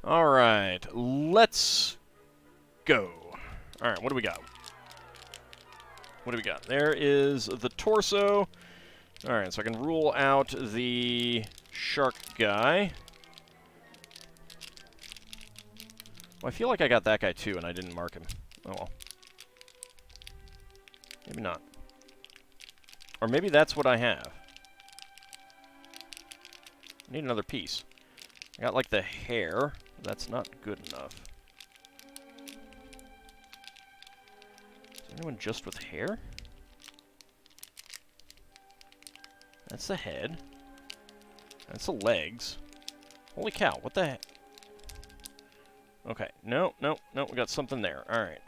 Alright, let's go. Alright, what do we got? What do we got? There is the torso. Alright, so I can rule out the shark guy. Well, I feel like I got that guy too and I didn't mark him. Oh well. Maybe not. Or maybe that's what I have. I need another piece. I got, like, the hair. That's not good enough. Is there anyone just with hair? That's the head. That's the legs. Holy cow, what the heck? Okay, no, no, no, we got something there. Alright,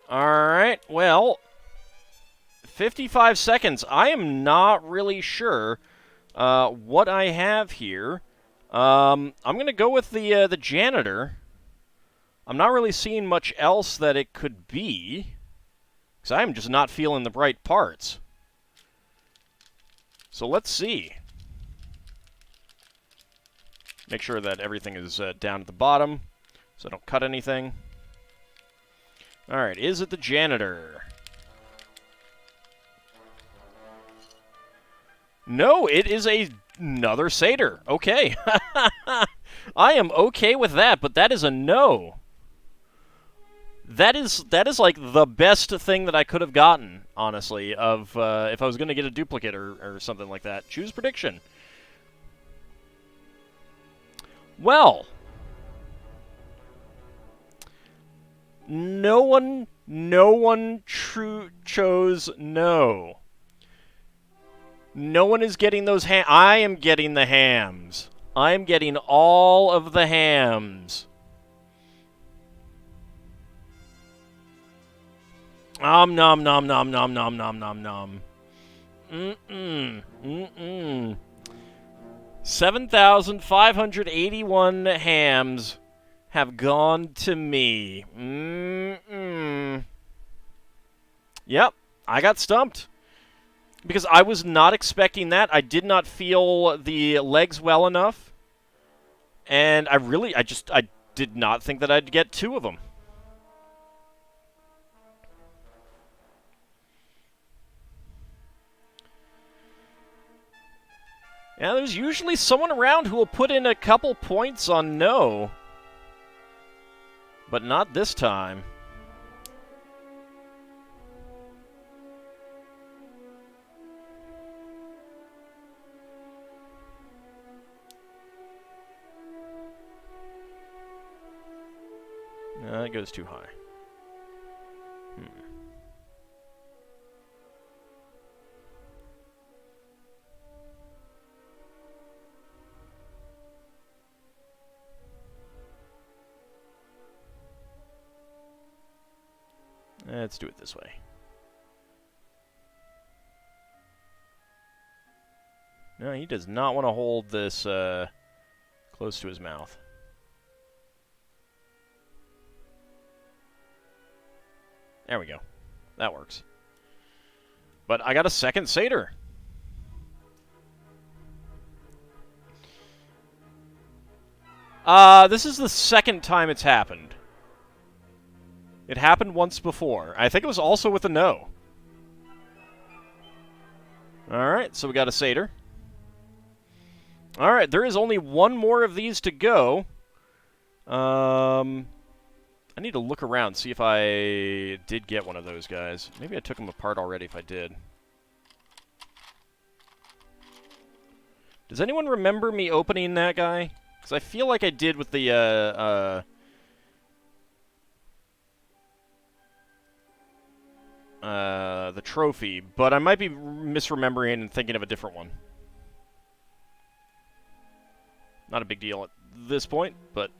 Alright, well, 55 seconds. I am not really sure what I have here. I'm going to go with the janitor. I'm not really seeing much else that it could be, because I'm just not feeling the bright parts. So let's see. Make sure that everything is down at the bottom, so I don't cut anything. Alright, is it the janitor? No, it is another satyr. Okay. I am okay with that, but that is a no. That is like the best thing that I could have gotten, honestly, of if I was going to get a duplicate or something like that. Choose prediction. Well, no one chose no. No one is getting those I am getting the hams. I am getting all of the hams. Nom nom nom nom nom nom nom nom nom. 7,581 hams have gone to me. Yep, I got stumped. Because I was not expecting that. I did not feel the legs well enough. And I did not think that I'd get two of them. Yeah, there's usually someone around who will put in a couple points on no. But not this time. No, it goes too high. Let's do it this way. No, he does not want to hold this close to his mouth. There we go. That works. But I got a second satyr. This is the second time it's happened. It happened once before. I think it was also with a no. Alright, so we got a satyr. Alright, there is only one more of these to go. I need to look around, see if I did get one of those guys. Maybe I took them apart already if I did. Does anyone remember me opening that guy? Because I feel like I did with the trophy, but I might be misremembering and thinking of a different one. Not a big deal at this point, but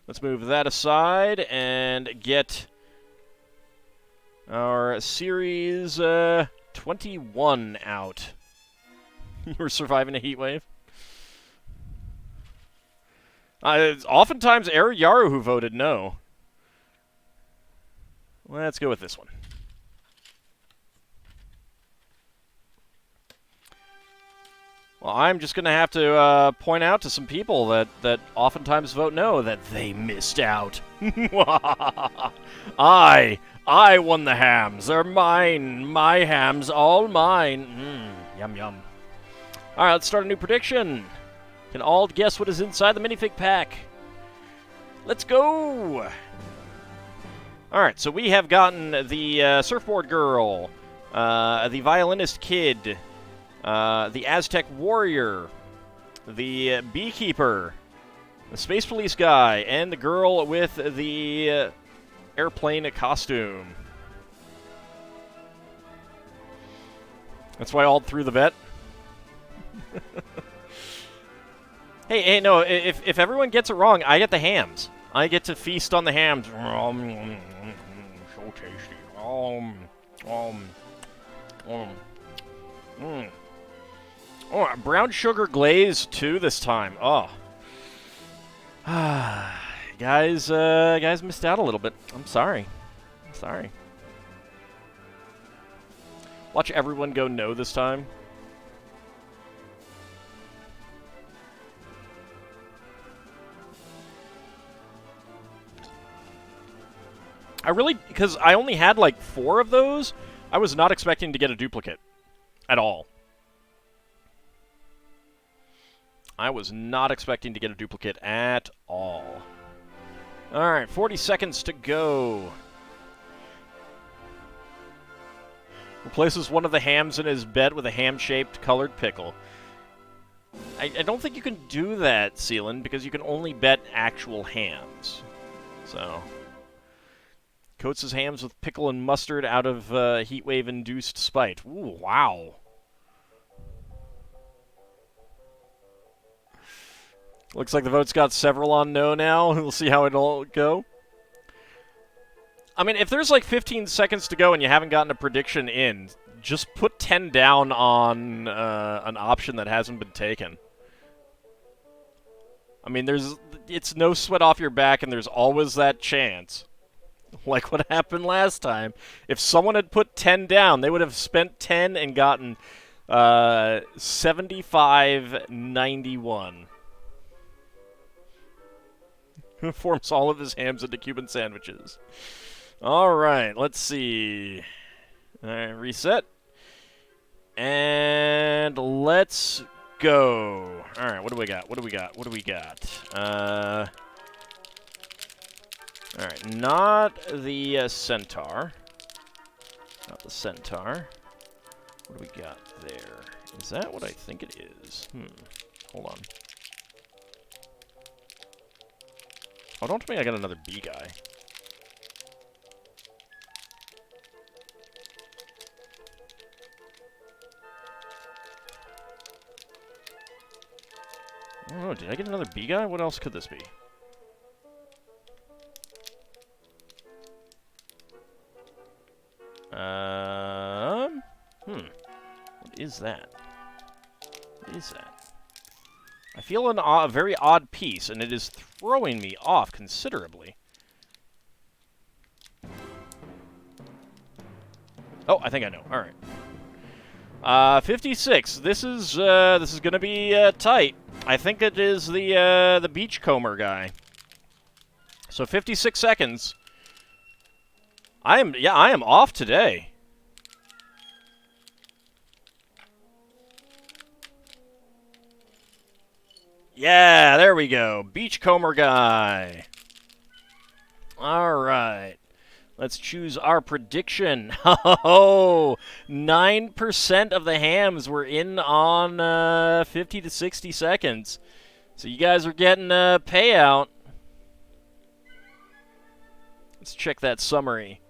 let's move that aside and get our Series 21 out. You were surviving a heat wave? It's oftentimes Yaru who voted no. Let's go with this one. Well, I'm just going to have to point out to some people that oftentimes vote no that they missed out. I won the hams. They're mine. My hams, all mine. Yum, yum. All right, let's start a new prediction. Can all guess what is inside the minifig pack? Let's go. All right, so we have gotten the surfboard girl, the violinist kid, the Aztec warrior, the beekeeper, the space police guy, and the girl with the airplane costume. That's why Ald threw the bet. Hey, no, if everyone gets it wrong, I get the hams. I get to feast on the hams. So tasty. Oh, brown sugar glaze too this time. Oh. Guys missed out a little bit. I'm sorry. Watch everyone go no this time. Because I only had like 4 of those, I was not expecting to get a duplicate at all. I was not expecting to get a duplicate at all. Alright, 40 seconds to go. Replaces one of the hams in his bed with a ham-shaped colored pickle. I don't think you can do that, Sealand, because you can only bet actual hams. So... coats his hams with pickle and mustard out of heatwave-induced spite. Ooh, wow. Looks like the vote's got several on no now. We'll see how it'll go. I mean, if there's like 15 seconds to go and you haven't gotten a prediction in, just put 10 down on an option that hasn't been taken. I mean, it's no sweat off your back, and there's always that chance. Like what happened last time. If someone had put 10 down, they would have spent 10 and gotten 75.91. Forms all of his hams into Cuban sandwiches. All right, let's see. All right, reset. And let's go. All right, what do we got? All right, not the centaur. Not the centaur. What do we got there? Is that what I think it is? Hold on. Oh, don't tell me I got another bee guy. don't know, did I get another bee guy? What else could this be? What is that? What is that? I feel a very odd piece, and it is throwing me off considerably. Oh, I think I know. All right. 56. This is gonna be tight. I think it is the beachcomber guy. So 56 seconds. I am off today. Yeah, there we go. Beachcomber guy. All right. Let's choose our prediction. Oh, 9% of the hams were in on 50 to 60 seconds. So you guys are getting a payout. Let's check that summary.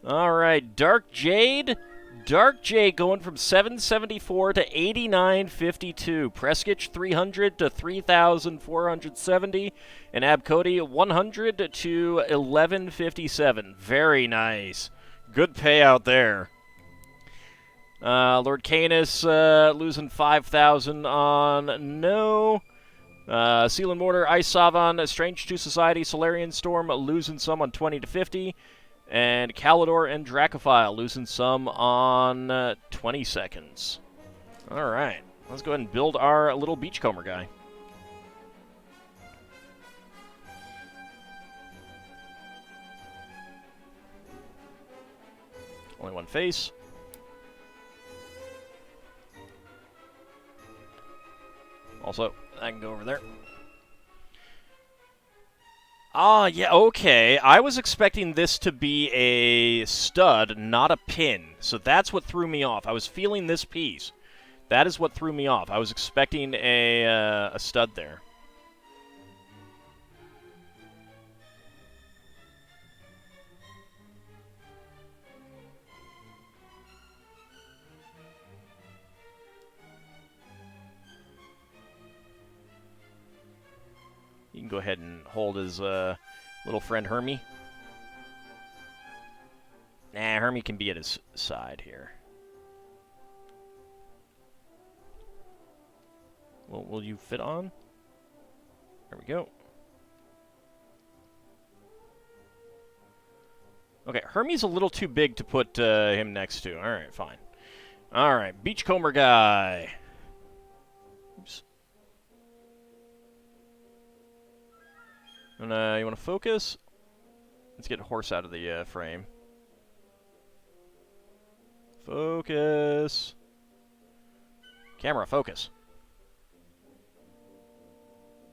All right, Dark Jade. Dark Jade going from 774 to 8952. Preskich 300 to 3,470. And Abcody 100 to 1157. Very nice. Good payout there. Lord Canis losing 5,000 on no. Seal and Mortar, Ice Savan, Strange to Society, Solarian Storm losing some on 20 to 50. And Calidor and Dracophile losing some on 20 seconds. All right, let's go ahead and build our little beachcomber guy. Only one face. Also, I can go over there. Ah, yeah, okay. I was expecting this to be a stud, not a pin. So that's what threw me off. I was feeling this piece. That is what threw me off. I was expecting a stud there. You can go ahead and hold his little friend Hermie. Nah, Hermie can be at his side here. Well, will you fit on? There we go. Okay, Hermie's a little too big to put him next to. All right, fine. All right, beachcomber guy. Oops. And you want to focus? Let's get a horse out of the frame. Focus. Camera, focus.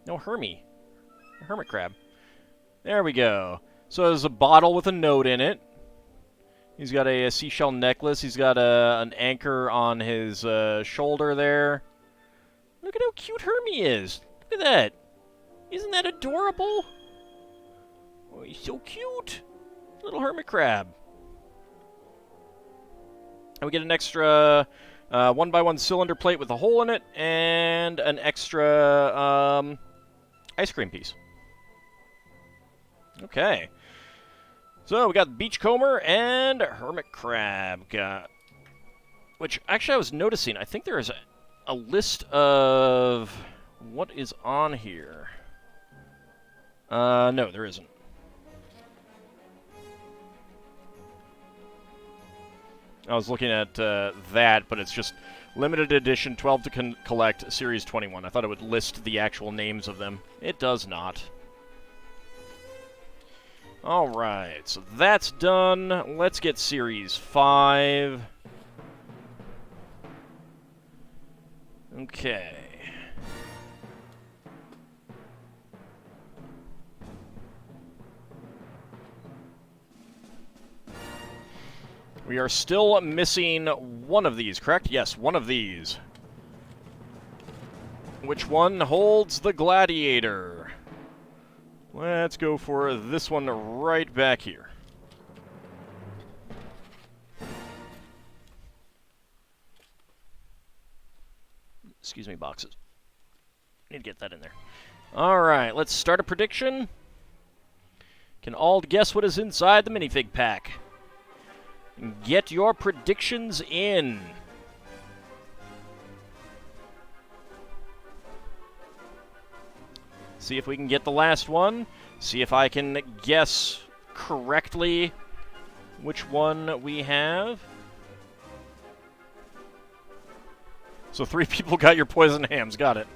No, Hermie. Hermit crab. There we go. So there's a bottle with a note in it. He's got a seashell necklace. He's got an anchor on his shoulder there. Look at how cute Hermie is. Look at that. Isn't that adorable? Oh, he's so cute. Little hermit crab. And we get an extra 1x1 cylinder plate with a hole in it and an extra ice cream piece. Okay. So we got beachcomber and hermit crab. Which, actually, I was noticing, I think there is a list of what is on here. No, there isn't. I was looking at that, but it's just limited edition, 12 to collect, Series 21. I thought it would list the actual names of them. It does not. Alright, so that's done. Let's get Series 5. Okay. We are still missing one of these, correct? Yes, one of these. Which one holds the gladiator? Let's go for this one right back here. Excuse me, boxes. Need to get that in there. All right, let's start a prediction. Can Ald guess what is inside the minifig pack? Get your predictions in. See if we can get the last one. See if I can guess correctly which one we have. So 3 people got your poison hams. Got it.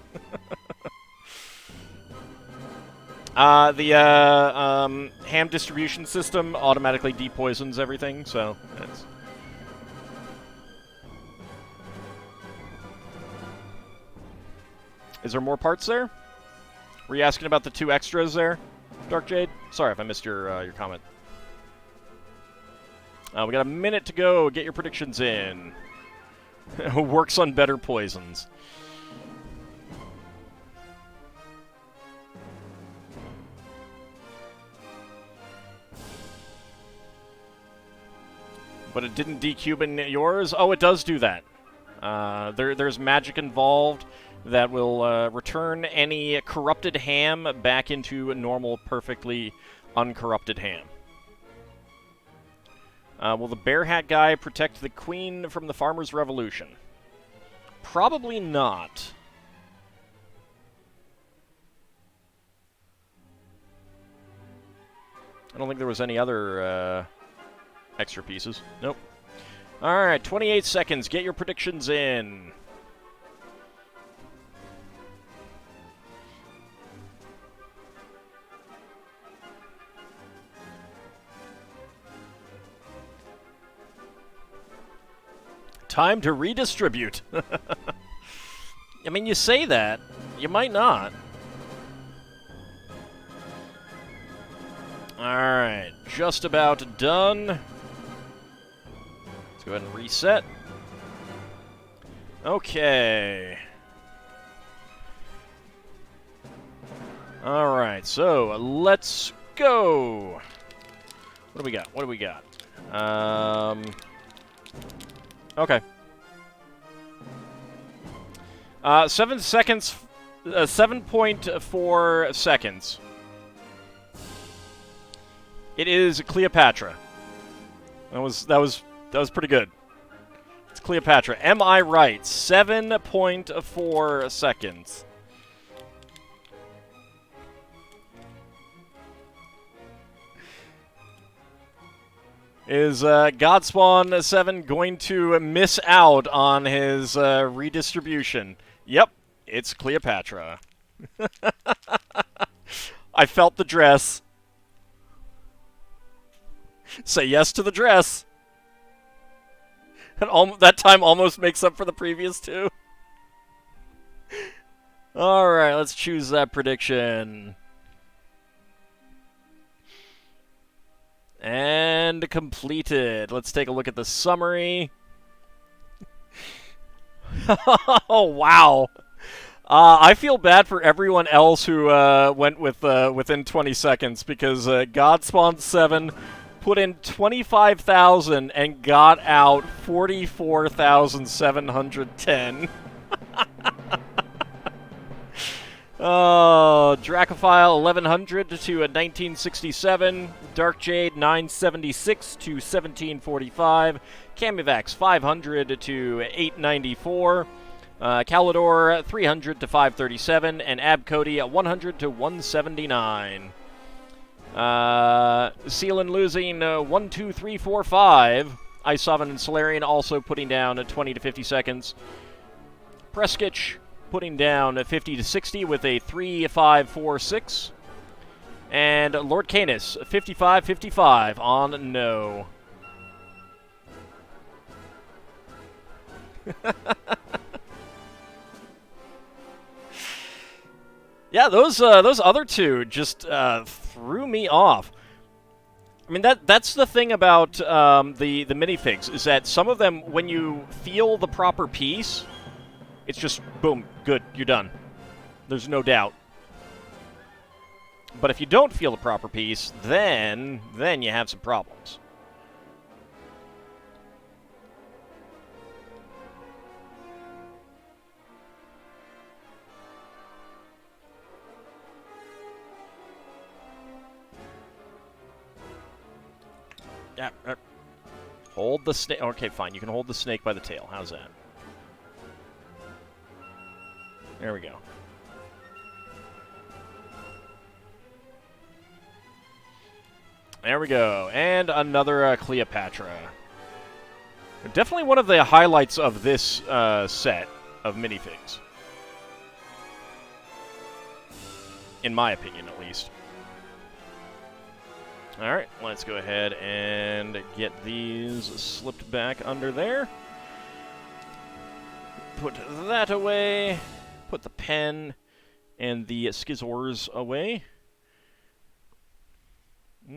The ham distribution system automatically depoisons everything, so that's... Is there more parts there? Were you asking about the 2 extras there, Dark Jade? Sorry if I missed your comment. We got a minute to go. Get your predictions in. Works on better poisons. But it didn't decube in yours? Oh, it does do that. There's magic involved that will return any corrupted ham back into a normal, perfectly uncorrupted ham. Will the bear hat guy protect the queen from the farmer's revolution? Probably not. I don't think there was any other extra pieces. Nope. Alright, 28 seconds. Get your predictions in. Time to redistribute. I mean, you say that. You might not. Alright, just about done. Let's go ahead and reset. Okay. Alright, so let's go. What do we got? What do we got? Okay. 7 seconds, 7.4 seconds. It is Cleopatra. That was pretty good. It's Cleopatra. Am I right? 7.4 seconds. Is Godspawn 7 going to miss out on his redistribution? Yep, it's Cleopatra. I felt the dress. Say yes to the dress. And that time almost makes up for the previous 2. Alright, let's choose that prediction. And completed. Let's take a look at the summary. Oh, wow. I feel bad for everyone else who went with within 20 seconds because Godspawn 7 put in 25,000 and got out 44,710. Oh, Dracophile 1100 to 1967, Dark Jade 976 to 1745, Camivax 500 to 894, Calidor 300 to 537, and Abcody 100 to 179. Sealan losing 1, 2, 3, 4, 5. Isovan and Solarian also putting down 20 to 50 seconds. Preskich putting down 50 to 60 with a 3, 5, 4, 6. And Lord Canis 55-55 on no. Yeah, those other 2 just threw me off. I mean, that's the thing about the minifigs, is that some of them, when you feel the proper piece, it's just, boom, good, you're done. There's no doubt. But if you don't feel the proper piece, then you have some problems. Yeah. Hold the snake. Okay, fine. You can hold the snake by the tail. How's that? There we go. There we go. And another Cleopatra. Definitely one of the highlights of this set of minifigs. In my opinion, at least. Alright, let's go ahead and get these slipped back under there. Put that away. Put the pen and the Skizors away.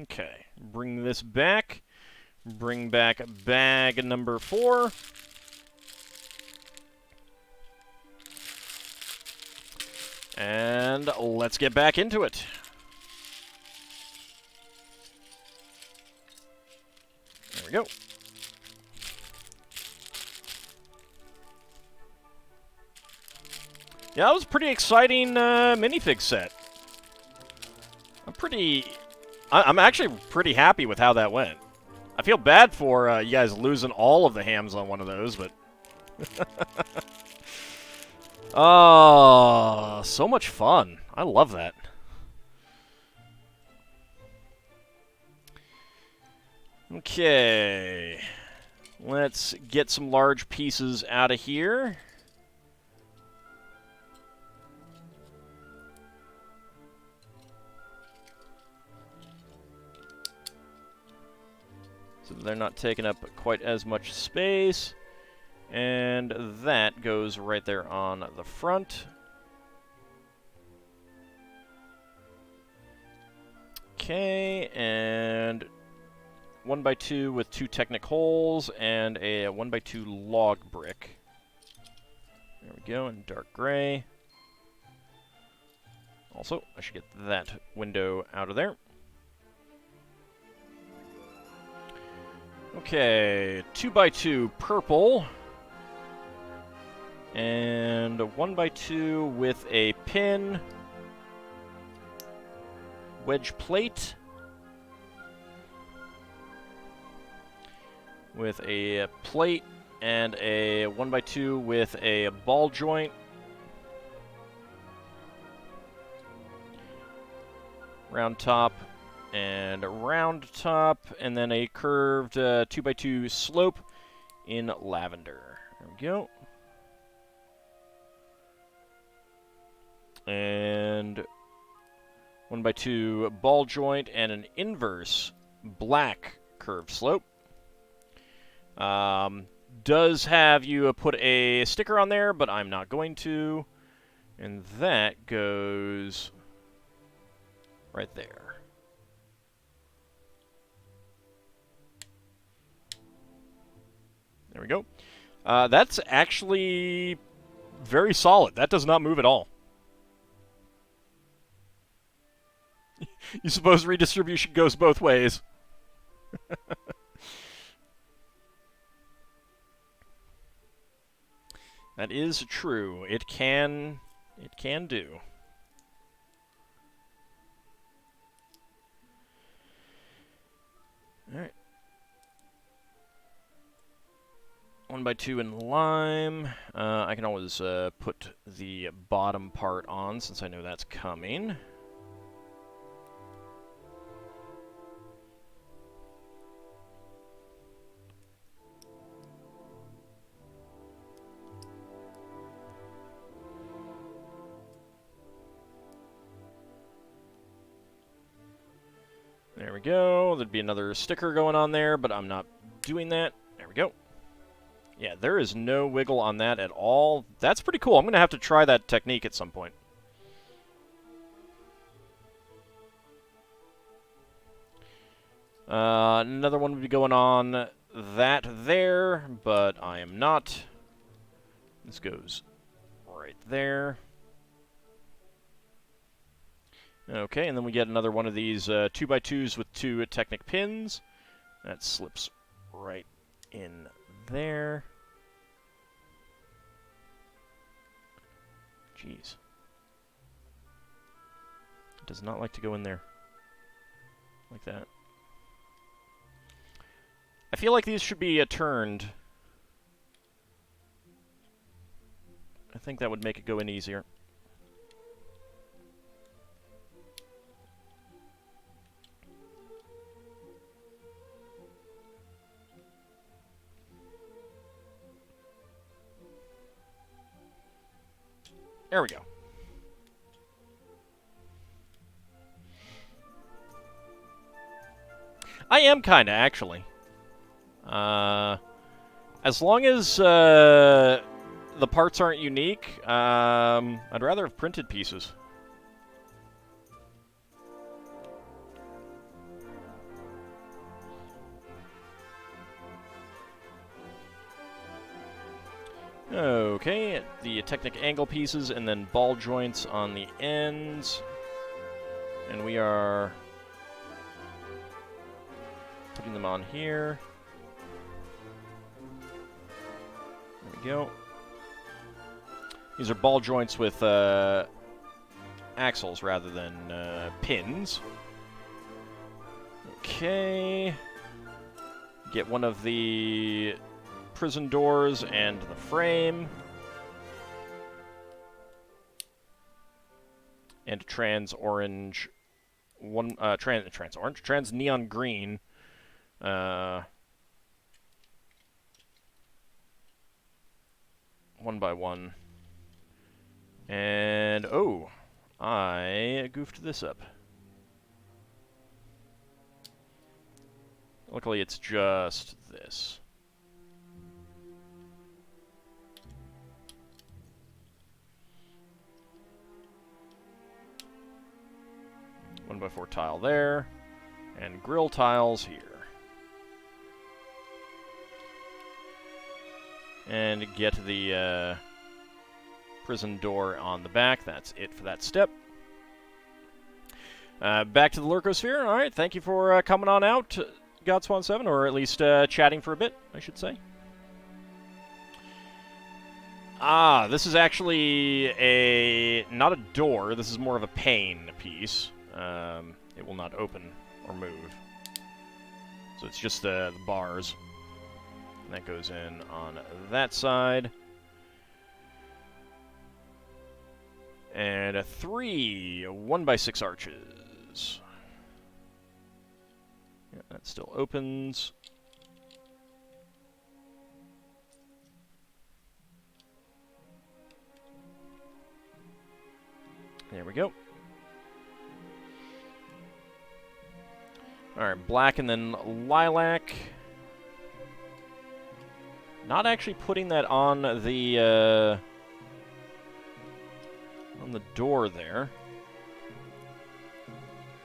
Okay, bring this back. Bring back bag number 4. And let's get back into it. There we go. Yeah, that was a pretty exciting minifig set. I'm actually pretty happy with how that went. I feel bad for you guys losing all of the hams on one of those, but... Oh, so much fun. I love that. Okay. Let's get some large pieces out of here. So they're not taking up quite as much space. And that goes right there on the front. Okay, and 1x2 with 2 Technic holes and a 1x2 log brick. There we go, in dark gray. Also, I should get that window out of there. Okay, 2x2 purple. And a 1x2 with a pin. Wedge plate. With a plate and a 1x2 with a ball joint. Round top and a round top, and then a curved 2x2 slope in lavender. There we go. And 1x2 ball joint and an inverse black curved slope. Does have you put a sticker on there, but I'm not going to. And that goes right there. There we go. That's actually very solid. That does not move at all. You suppose redistribution goes both ways. That is true. It can do. All right. 1x2 in lime. I can always put the bottom part on since I know that's coming. There we go. There'd be another sticker going on there, but I'm not doing that. There we go. Yeah, there is no wiggle on that at all. That's pretty cool. I'm going to have to try that technique at some point. Another one would be going on that there, but I am not. This goes right there. Okay, and then we get another one of these 2x2s with 2 Technic pins. That slips right in there. Jeez. It does not like to go in there like that. I feel like these should be turned. I think that would make it go in easier. There we go. I am kinda, actually. As long as the parts aren't unique, I'd rather have printed pieces. Okay, the Technic angle pieces and then ball joints on the ends. And we are putting them on here. There we go. These are ball joints with axles rather than pins. Okay. Get one of the prison doors and the frame. And trans orange. Trans neon green. One by one. And, oh, I goofed this up. Luckily, it's just this. One by four tile there, and grill tiles here. And get the prison door on the back. That's it for that step. Back to the Lurkosphere. All right, thank you for coming on out, Godswan7, or at least chatting for a bit, I should say. Ah, this is actually not a door. This is more of a pane piece. It will not open or move. So it's just the bars. And that goes in on that side. And 3 1x6 arches. Yeah, that still opens. There we go. Alright, black and then lilac. Not actually putting that on the door there.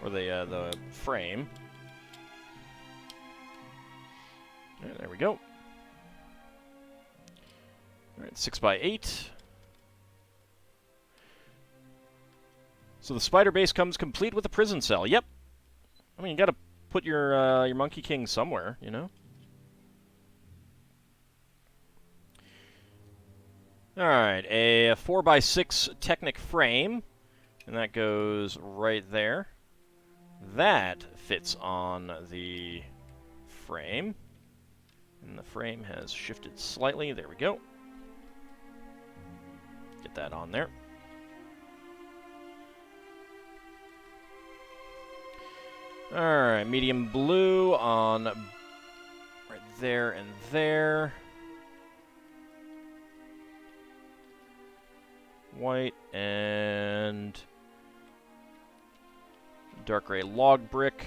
Or the frame. Right, there we go. Alright, 6x8. So the spider base comes complete with a prison cell. Yep. I mean, you gotta put your Monkey King somewhere, you know? Alright, a 4x6 Technic frame. And that goes right there. That fits on the frame. And the frame has shifted slightly. There we go. Get that on there. Alright, medium blue on right there and there. White and dark gray log brick.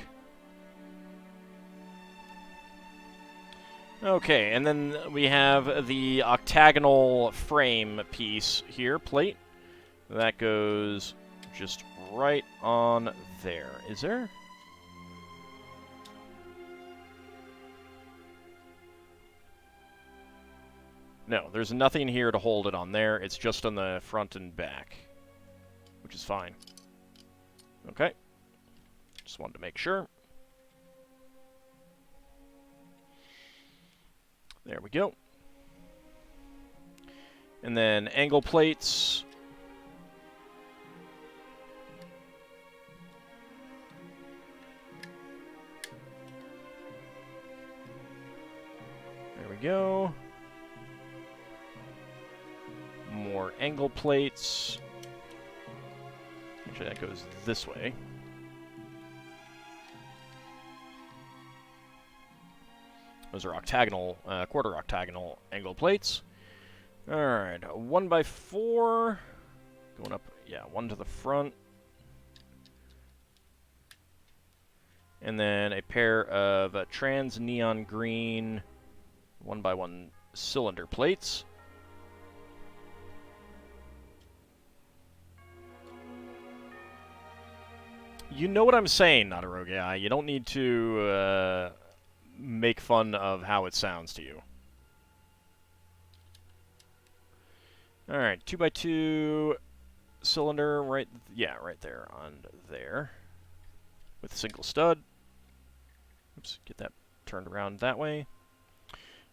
Okay, and then we have the octagonal frame piece here, plate. That goes just right on there. Is there? No, there's nothing here to hold it on there. It's just on the front and back, which is fine. Okay. Just wanted to make sure. There we go. And then angle plates. we go. More angle plates. Actually, that goes this way. Those are octagonal, quarter octagonal angle plates. Alright, 1x4. Going up, yeah, one to the front. And then a pair of trans neon green 1x1 cylinder plates. You know what I'm saying, not a rogue guy. You don't need to make fun of how it sounds to you. Alright, 2x2 cylinder, right there on there. With a single stud. Oops, get that turned around that way.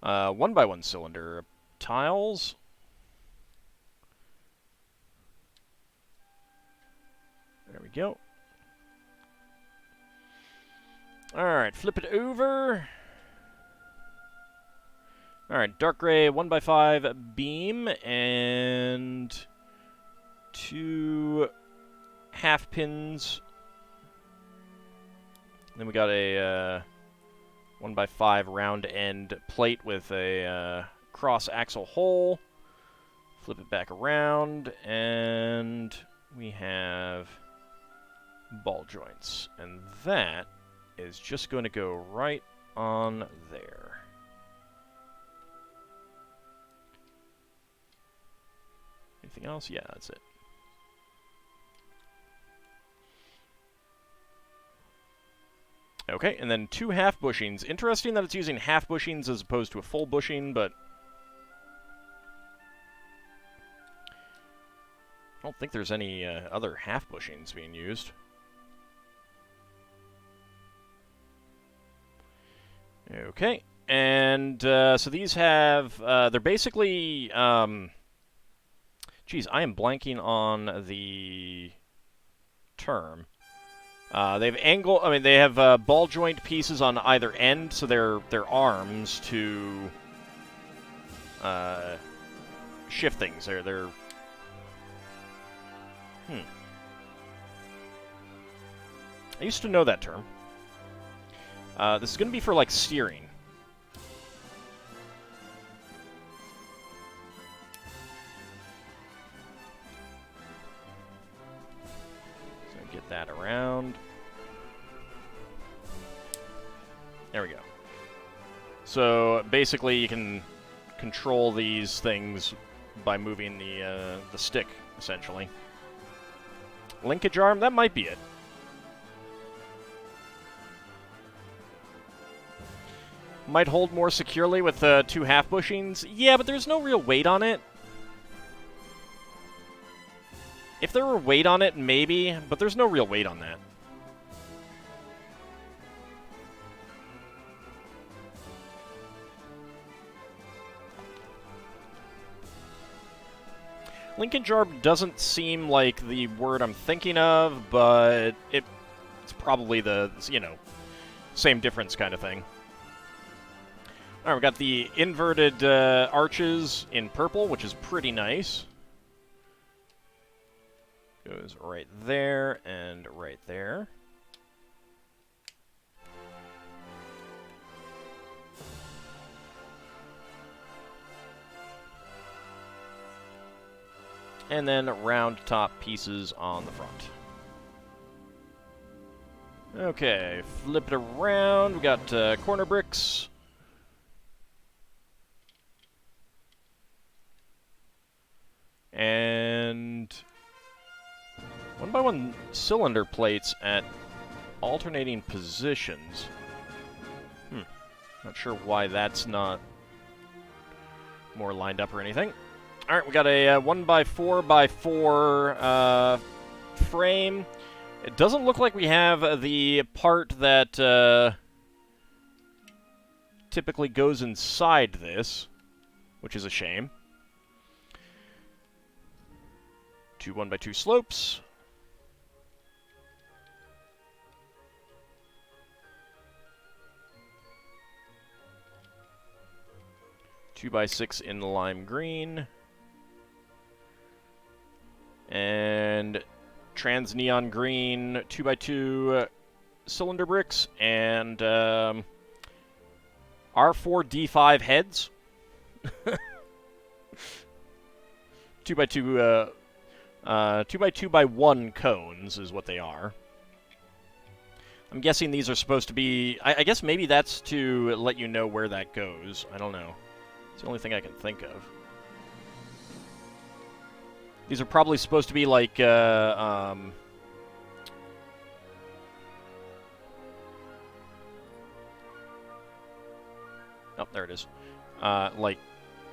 1x1 cylinder tiles. There we go. Alright, flip it over. Alright, dark gray 1x5 beam and 2 half pins. Then we got a 1x5 round end plate with a cross axle hole. Flip it back around, and we have ball joints. And that is just going to go right on there. Anything else? Yeah, that's it. Okay, and then 2 half bushings. Interesting that it's using half bushings as opposed to a full bushing, but I don't think there's any other half bushings being used. Okay, and so these have, they're basically, geez, I am blanking on the term. They have angle. I mean, they have ball joint pieces on either end, so they're arms to shift things. They're. I used to know that term. This is going to be for like steering. So get that around. There we go. So basically, you can control these things by moving the stick, essentially. Linkage arm, that might be it. Might hold more securely with 2 half bushings. Yeah, but there's no real weight on it. If there were weight on it, maybe, but there's no real weight on that. Linkage arm doesn't seem like the word I'm thinking of, but it's probably the, you know, same difference kind of thing. Alright, we got the inverted arches in purple, which is pretty nice. Goes right there and right there. And then round top pieces on the front. Okay, flip it around. We got corner bricks. And 1x1 cylinder plates at alternating positions. Not sure why that's not more lined up or anything. Alright, we got a 1x4x4 frame. It doesn't look like we have the part that typically goes inside this, which is a shame. 2 1x2 slopes. 2x6 in lime green. And trans neon green 2x2 cylinder bricks. And R4D5 heads. 2x2 2x2x1 cones is what they are. I'm guessing these are supposed to be... I guess maybe that's to let you know where that goes. I don't know. It's the only thing I can think of. These are probably supposed to be like... Oh, there it is. Like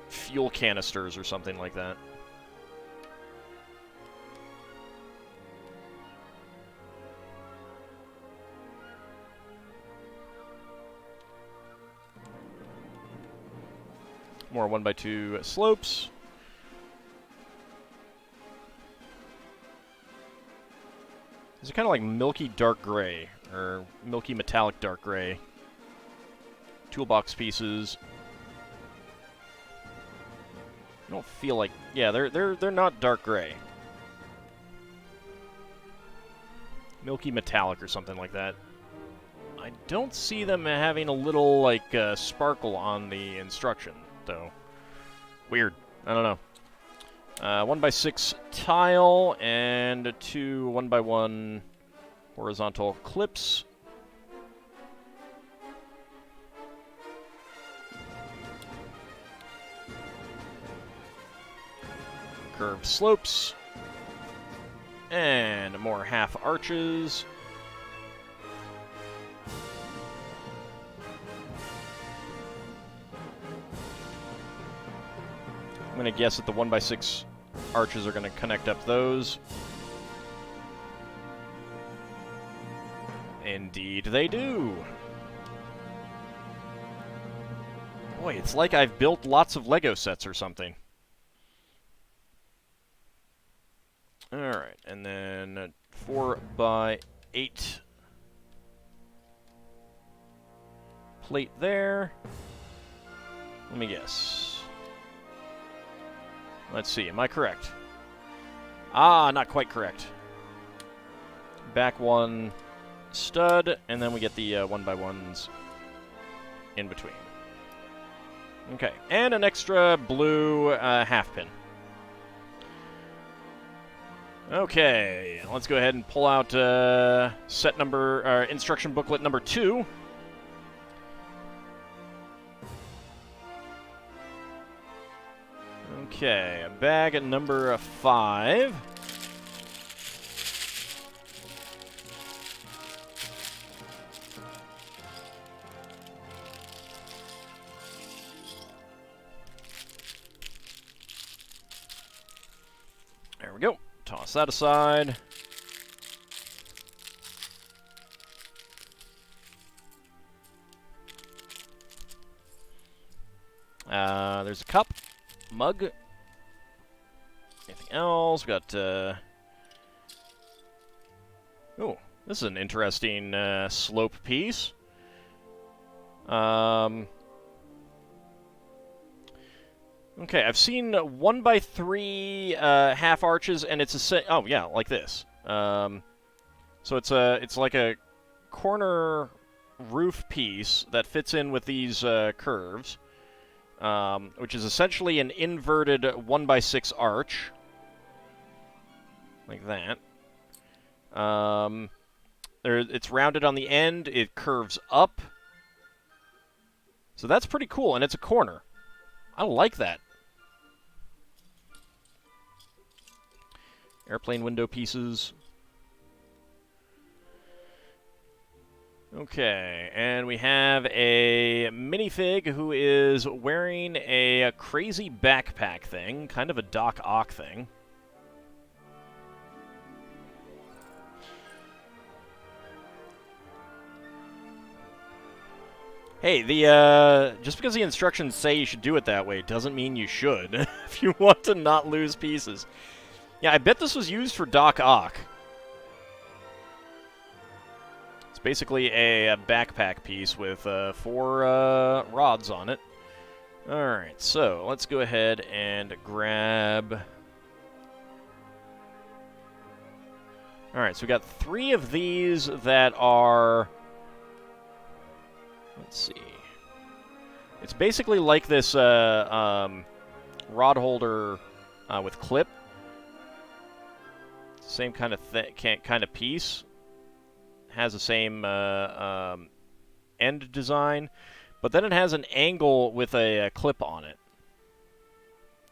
fuel canisters or something like that. More 1x2 slopes. Is it kind of like milky dark gray, or milky metallic dark gray? Toolbox pieces. I don't feel like... Yeah, they're not dark gray. Milky metallic or something like that. I don't see them having a little, like, sparkle on the instruction, though. Weird. I don't know. 1x6 tile and 2 1x1 horizontal clips. Curved slopes. And more half arches. I'm going to guess that the 1x6 arches are going to connect up those. Indeed they do. Boy, it's like I've built lots of Lego sets or something. Alright, and then 4x8 plate there. Let me guess. Let's see, am I correct? Ah, not quite correct. Back one stud, and then we get the 1x1s in between. Okay, and an extra blue half pin. Okay, let's go ahead and pull out set number, instruction booklet number 2. Okay, bag number 5. There we go. Toss that aside. There's a cup. Mug. Anything else? We got, oh, this is an interesting, slope piece. Okay, I've seen 1x3, half arches, and it's a oh, yeah, like this. So it's like a corner roof piece that fits in with these, curves. Which is essentially an inverted 1x6 arch. Like that. It's rounded on the end. It curves up. So that's pretty cool, and it's a corner. I like that. Airplane window pieces. Okay, and we have a minifig who is wearing a crazy backpack thing, kind of a Doc Ock thing. Hey, just because the instructions say you should do it that way doesn't mean you should, if you want to not lose pieces. Yeah, I bet this was used for Doc Ock. Basically a backpack piece with 4 rods on it. Alright, so let's go ahead and grab... Alright, so we got 3 of these that are... Let's see. It's basically like this rod holder with clip. Same kind of piece. Has the same end design, but then it has an angle with a clip on it.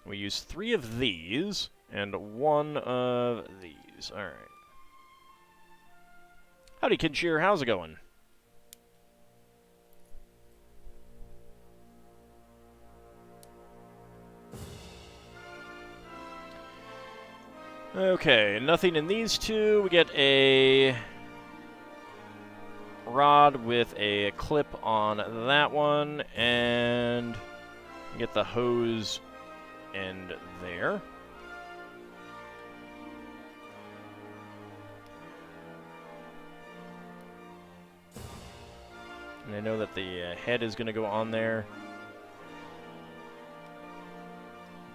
We use 3 of these and 1 of these. All right. Howdy, Kid Cheer. How's it going? Okay, nothing in these 2. We get a rod with a clip on that one, and we get the hose end there. And I know that the head is going to go on there.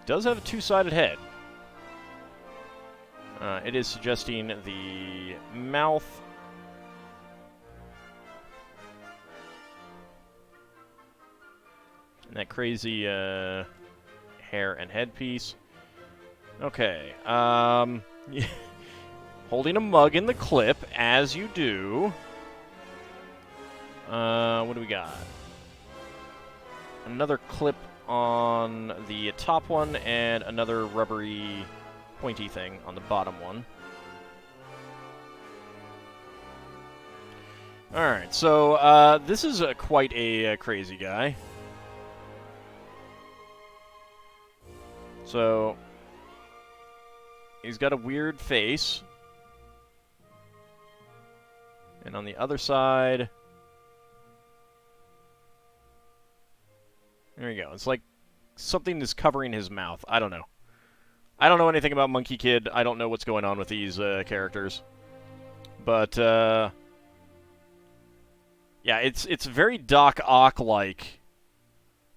It does have a 2-sided head. It is suggesting the mouth. And that crazy hair and headpiece. Okay. Holding a mug in the clip, as you do. What do we got? Another clip on the top one, and another rubbery, pointy thing on the bottom one. Alright, so this is quite a crazy guy. So, he's got a weird face. And on the other side... There you go. It's like something is covering his mouth. I don't know. I don't know anything about Monkie Kid. I don't know what's going on with these characters. But, yeah, it's very Doc Ock-like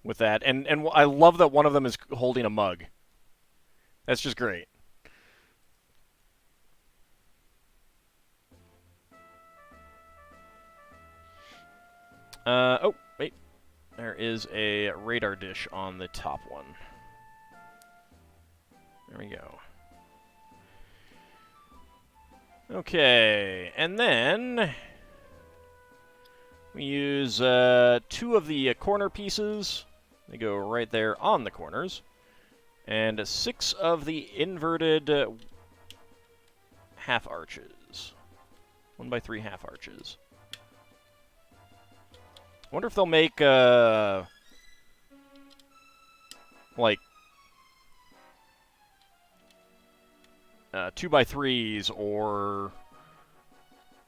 with that. And I love that one of them is holding a mug. That's just great. Oh, wait. There is a radar dish on the top one. There we go. Okay, and then we use 2 of the corner pieces. They go right there on the corners. And 6 of the inverted half arches. 1x3 half arches. I wonder if they'll make, like, 2x3s or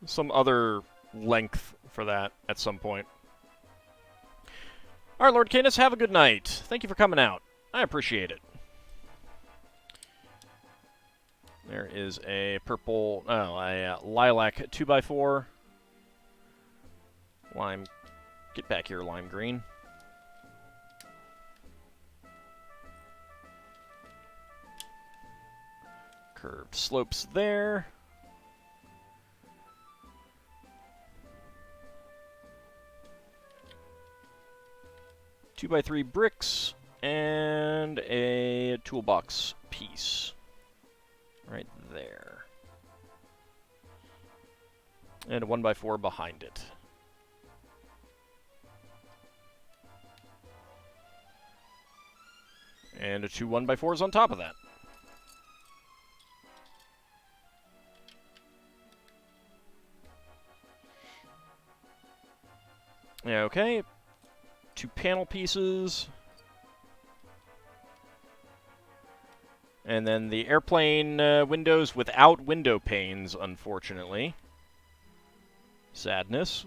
some other length for that at some point. Alright, Lord Canis, have a good night. Thank you for coming out. I appreciate it. There is a purple, a lilac 2x4. Lime. Get back here, lime green. Curved slopes there. Two by 3 bricks and a toolbox piece right there. And a 1x4 behind it. And 2 1x4s on top of that. Okay. 2 panel pieces. And then the airplane windows without window panes, unfortunately. Sadness.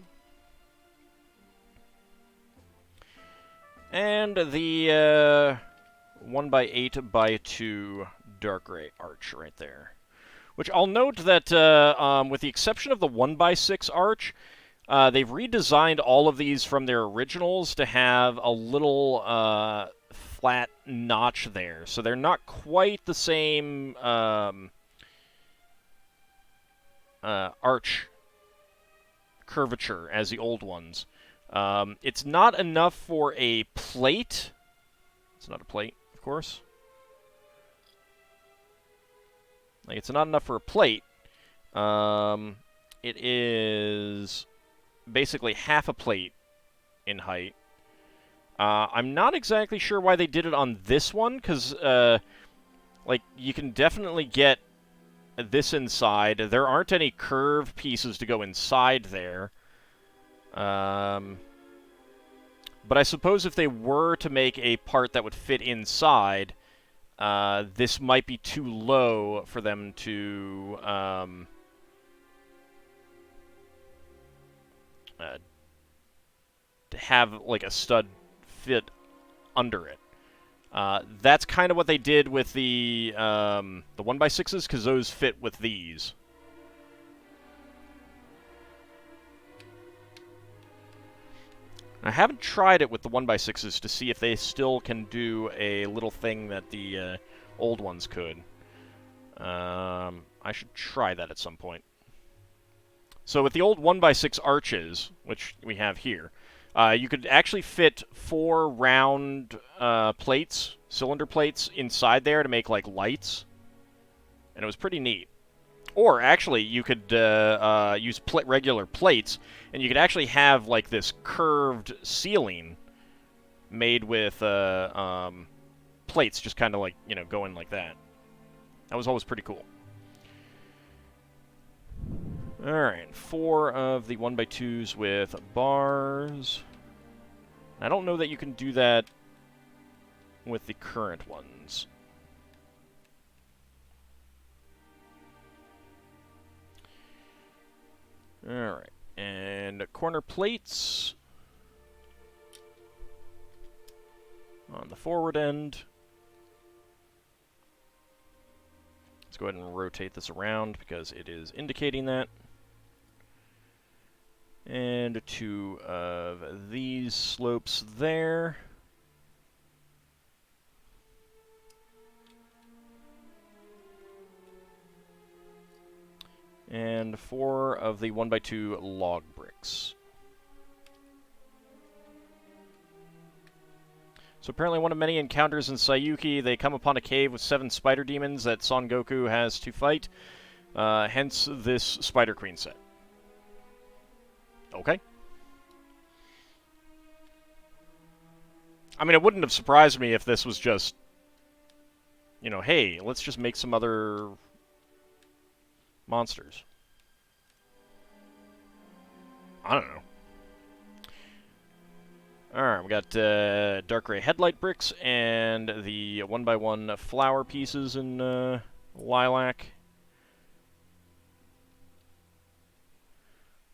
And the 1x8x2 dark gray arch right there. Which I'll note that, with the exception of the 1x6 arch, They've redesigned all of these from their originals to have a little flat notch there. So they're not quite the same arch curvature as the old ones. It's not enough for a plate. It's not a plate, of course. Like, it's not enough for a plate. It is basically half a plate in height. I'm not exactly sure why they did it on this one, because, like, you can definitely get this inside. There aren't any curved pieces to go inside there. But I suppose if they were to make a part that would fit inside, this might be too low for them to have like a stud fit under it. That's kind of what they did with the 1x6s, because those fit with these. I haven't tried it with the 1x6s to see if they still can do a little thing that the old ones could. I should try that at some point. So with the old 1x6 arches, which we have here, you could actually fit 4 round plates, cylinder plates, inside there to make, like, lights. And it was pretty neat. Or, actually, you could use regular plates, and you could actually have, like, this curved ceiling made with plates, just kind of, like, you know, going like that. That was always pretty cool. Alright, 4 of the 1x2s with bars. I don't know that you can do that with the current ones. Alright, and corner plates on the forward end. Let's go ahead and rotate this around because it is indicating that. And 2 of these slopes there. And 4 of the 1x2 log bricks. So apparently one of many encounters in Sayuki, they come upon a cave with 7 spider demons that Son Goku has to fight. Hence this Spider Queen set. Okay. I mean, it wouldn't have surprised me if this was just, you know, hey, let's just make some other monsters. I don't know. Alright, we got dark gray headlight bricks and the 1x1 flower pieces in lilac.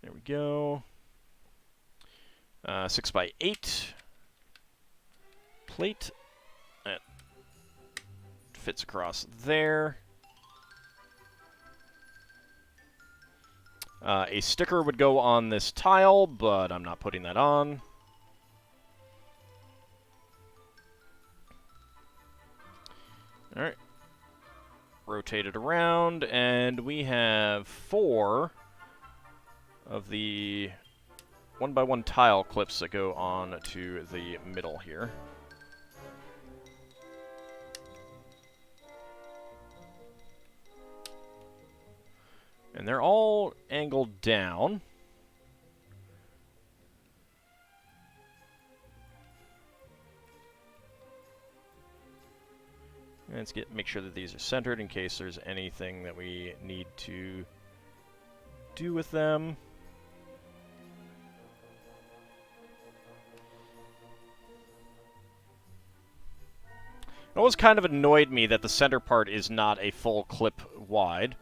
There we go. 6x8 plate. That fits across there. A sticker would go on this tile, but I'm not putting that on. Alright. Rotate it around, and we have 4 of the 1x1 tile clips that go on to the middle here. And they're all angled down. And let's make sure that these are centered in case there's anything that we need to do with them. It always kind of annoyed me that the center part is not a full clip wide.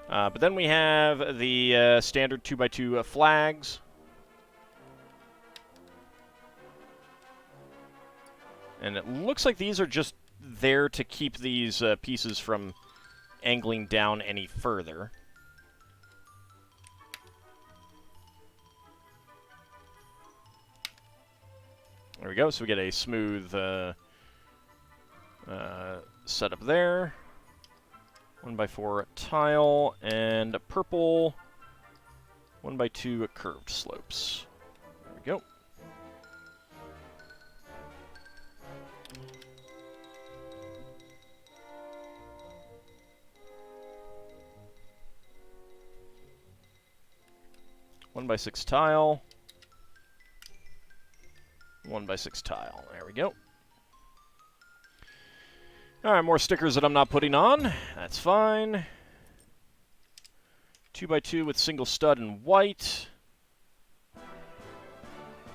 But then we have the standard 2x2 flags. And it looks like these are just there to keep these pieces from angling down any further. There we go. So we get a smooth setup there. 1x4 tile and a purple 1x2 curved slopes. There we go. One by 6 tile. 1x6 tile. There we go. Alright, more stickers that I'm not putting on. That's fine. 2x2 with single stud in white.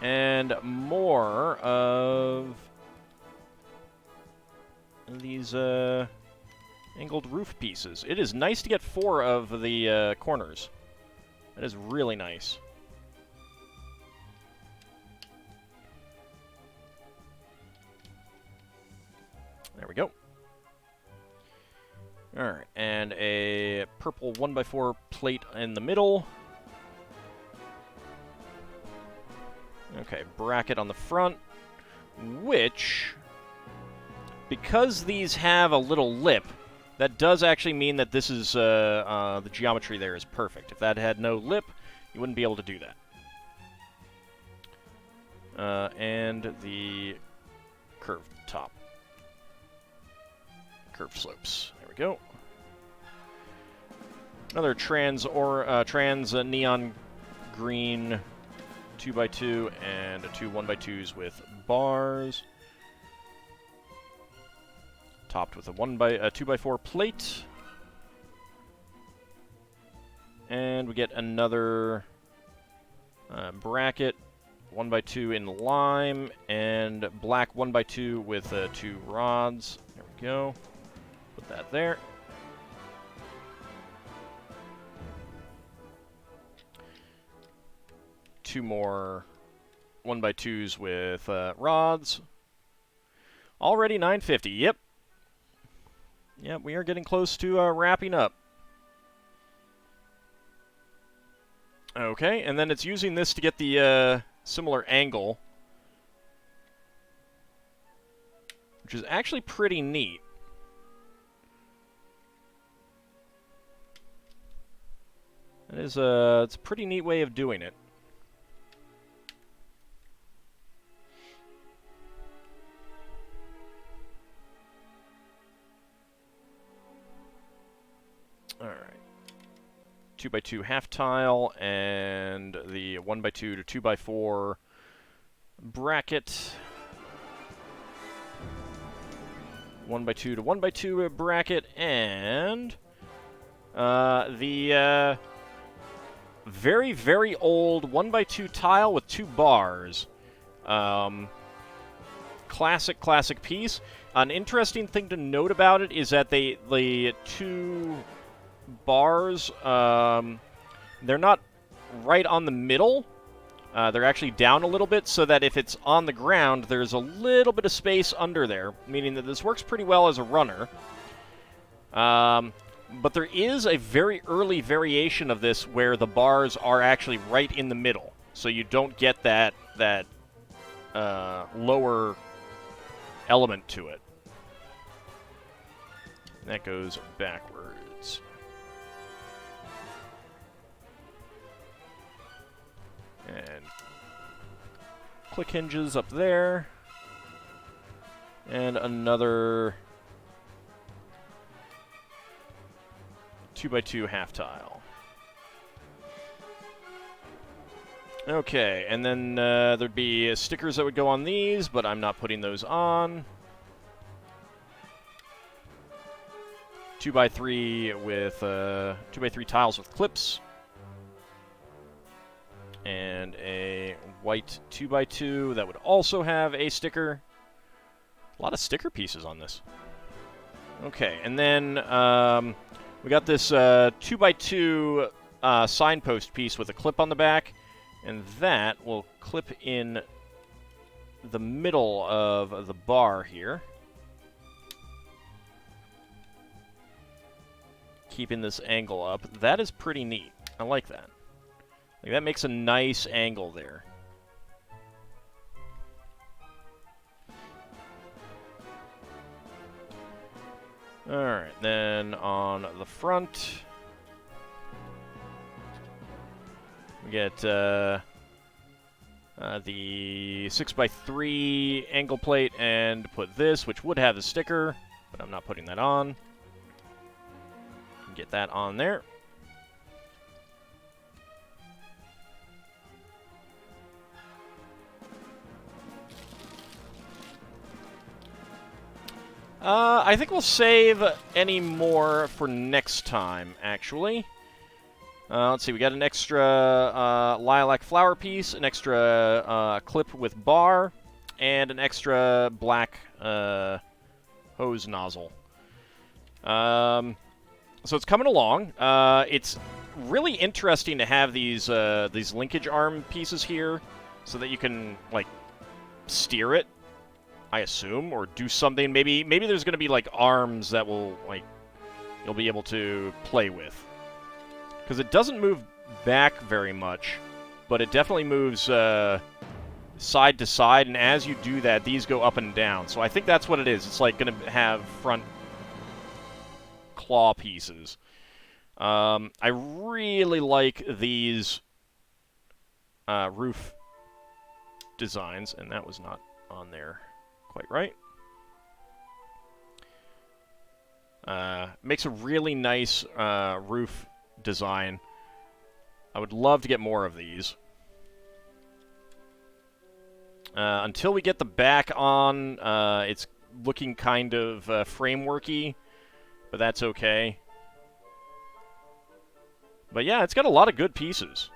And more of these angled roof pieces. It is nice to get 4 of the corners. That is really nice. There we go. Alright, and a purple 1x4 plate in the middle. Okay, bracket on the front, which, because these have a little lip, that does actually mean that this is, the geometry there is perfect. If that had no lip, you wouldn't be able to do that. And the curved top. Curved slopes. There we go. Another trans neon green 2x2 and 2 1x2s with bars. Topped with a 2x4 plate. And we get another bracket 1x2 in lime and black 1x2 with 2 rods. There we go. Put that there. Two more 1x2s with rods. Already 950. Yep. Yep, we are getting close to wrapping up. Okay, and then it's using this to get the similar angle, which is actually pretty neat. It is it's a pretty neat way of doing it. All right. 2x2 half tile and the 1x2 to 2x4 bracket. 1x2 to 1x2 bracket and the very, very old 1x2 tile with 2 bars. Classic piece. An interesting thing to note about it is that the 2 bars, they're not right on the middle. They're actually down a little bit so that if it's on the ground, there's a little bit of space under there, meaning that this works pretty well as a runner. But there is a very early variation of this where the bars are actually right in the middle, so you don't get that lower element to it. That goes backwards. And click hinges up there. And another 2x2 half tile. Okay, and then there'd be stickers that would go on these, but I'm not putting those on. 2x3 with 2x3 tiles with clips. And a white 2x2 that would also have a sticker. A lot of sticker pieces on this. Okay, and then we got this 2x2 signpost piece with a clip on the back, and that will clip in the middle of the bar here, keeping this angle up. That is pretty neat. I like that. Like, that makes a nice angle there. Alright, then on the front, we get the 6x3 angle plate and put this, which would have the sticker, but I'm not putting that on. Get that on there. I think we'll save any more for next time, actually. Let's see, we got an extra lilac flower piece, an extra clip with bar, and an extra black hose nozzle. So it's coming along. It's really interesting to have these linkage arm pieces here, so that you can like steer it, I assume, or do something. Maybe there's going to be like arms that will like you'll be able to play with, because it doesn't move back very much, but it definitely moves side to side, and as you do that, these go up and down. So I think that's what it is. It's like going to have front claw pieces. I really like these roof designs, and that was not on there quite right. Makes a really nice roof design. I would love to get more of these. Until we get the back on, it's looking kind of frameworky, but that's okay. But yeah, it's got a lot of good pieces.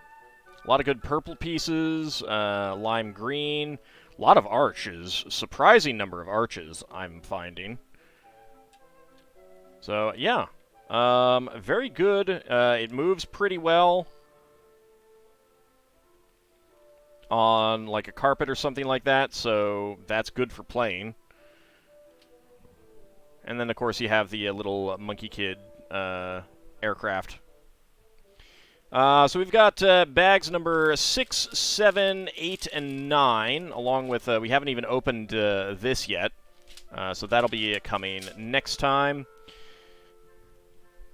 A lot of good purple pieces, lime green, a lot of arches, surprising number of arches I'm finding. So yeah, very good. It moves pretty well on like a carpet or something like that, so that's good for playing. And then of course you have the little Monkie Kid aircraft. So we've got bags number 6, 7, 8, and 9, along with, we haven't even opened this yet, so that'll be coming next time.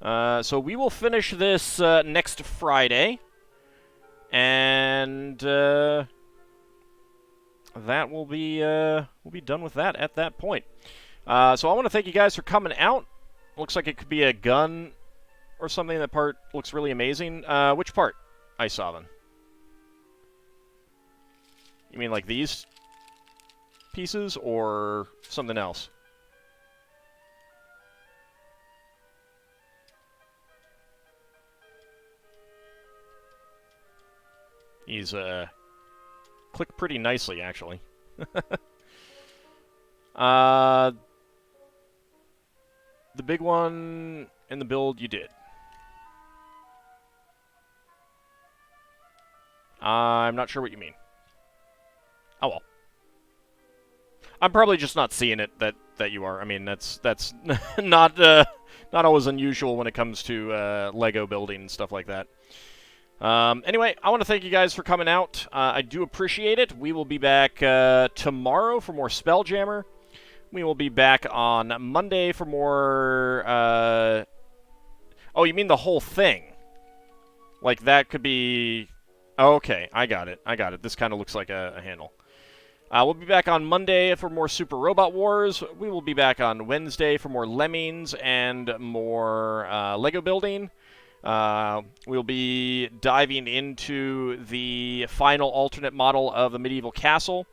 So we will finish this next Friday, and that will be we'll be done with that at that point. So I want to thank you guys for coming out. Looks like it could be a gun or something. That part looks really amazing. Which part? I saw them. You mean like these pieces or something else? These click pretty nicely, actually. The big one in the build you did. I'm not sure what you mean. Oh well. I'm probably just not seeing it that you are. I mean, that's not not always unusual when it comes to Lego building and stuff like that. Anyway, I want to thank you guys for coming out. I do appreciate it. We will be back tomorrow for more Spelljammer. We will be back on Monday for more... Oh, you mean the whole thing? Like, that could be... Oh, okay, I got it. This kind of looks like a handle. We'll be back on Monday for more Super Robot Wars. We will be back on Wednesday for more Lemmings and more Lego building. We'll be diving into the final alternate model of the medieval castle.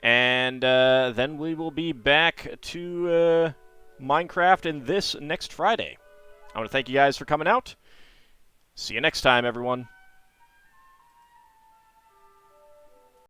And then we will be back to Minecraft and this next Friday. I want to thank you guys for coming out. See you next time, everyone.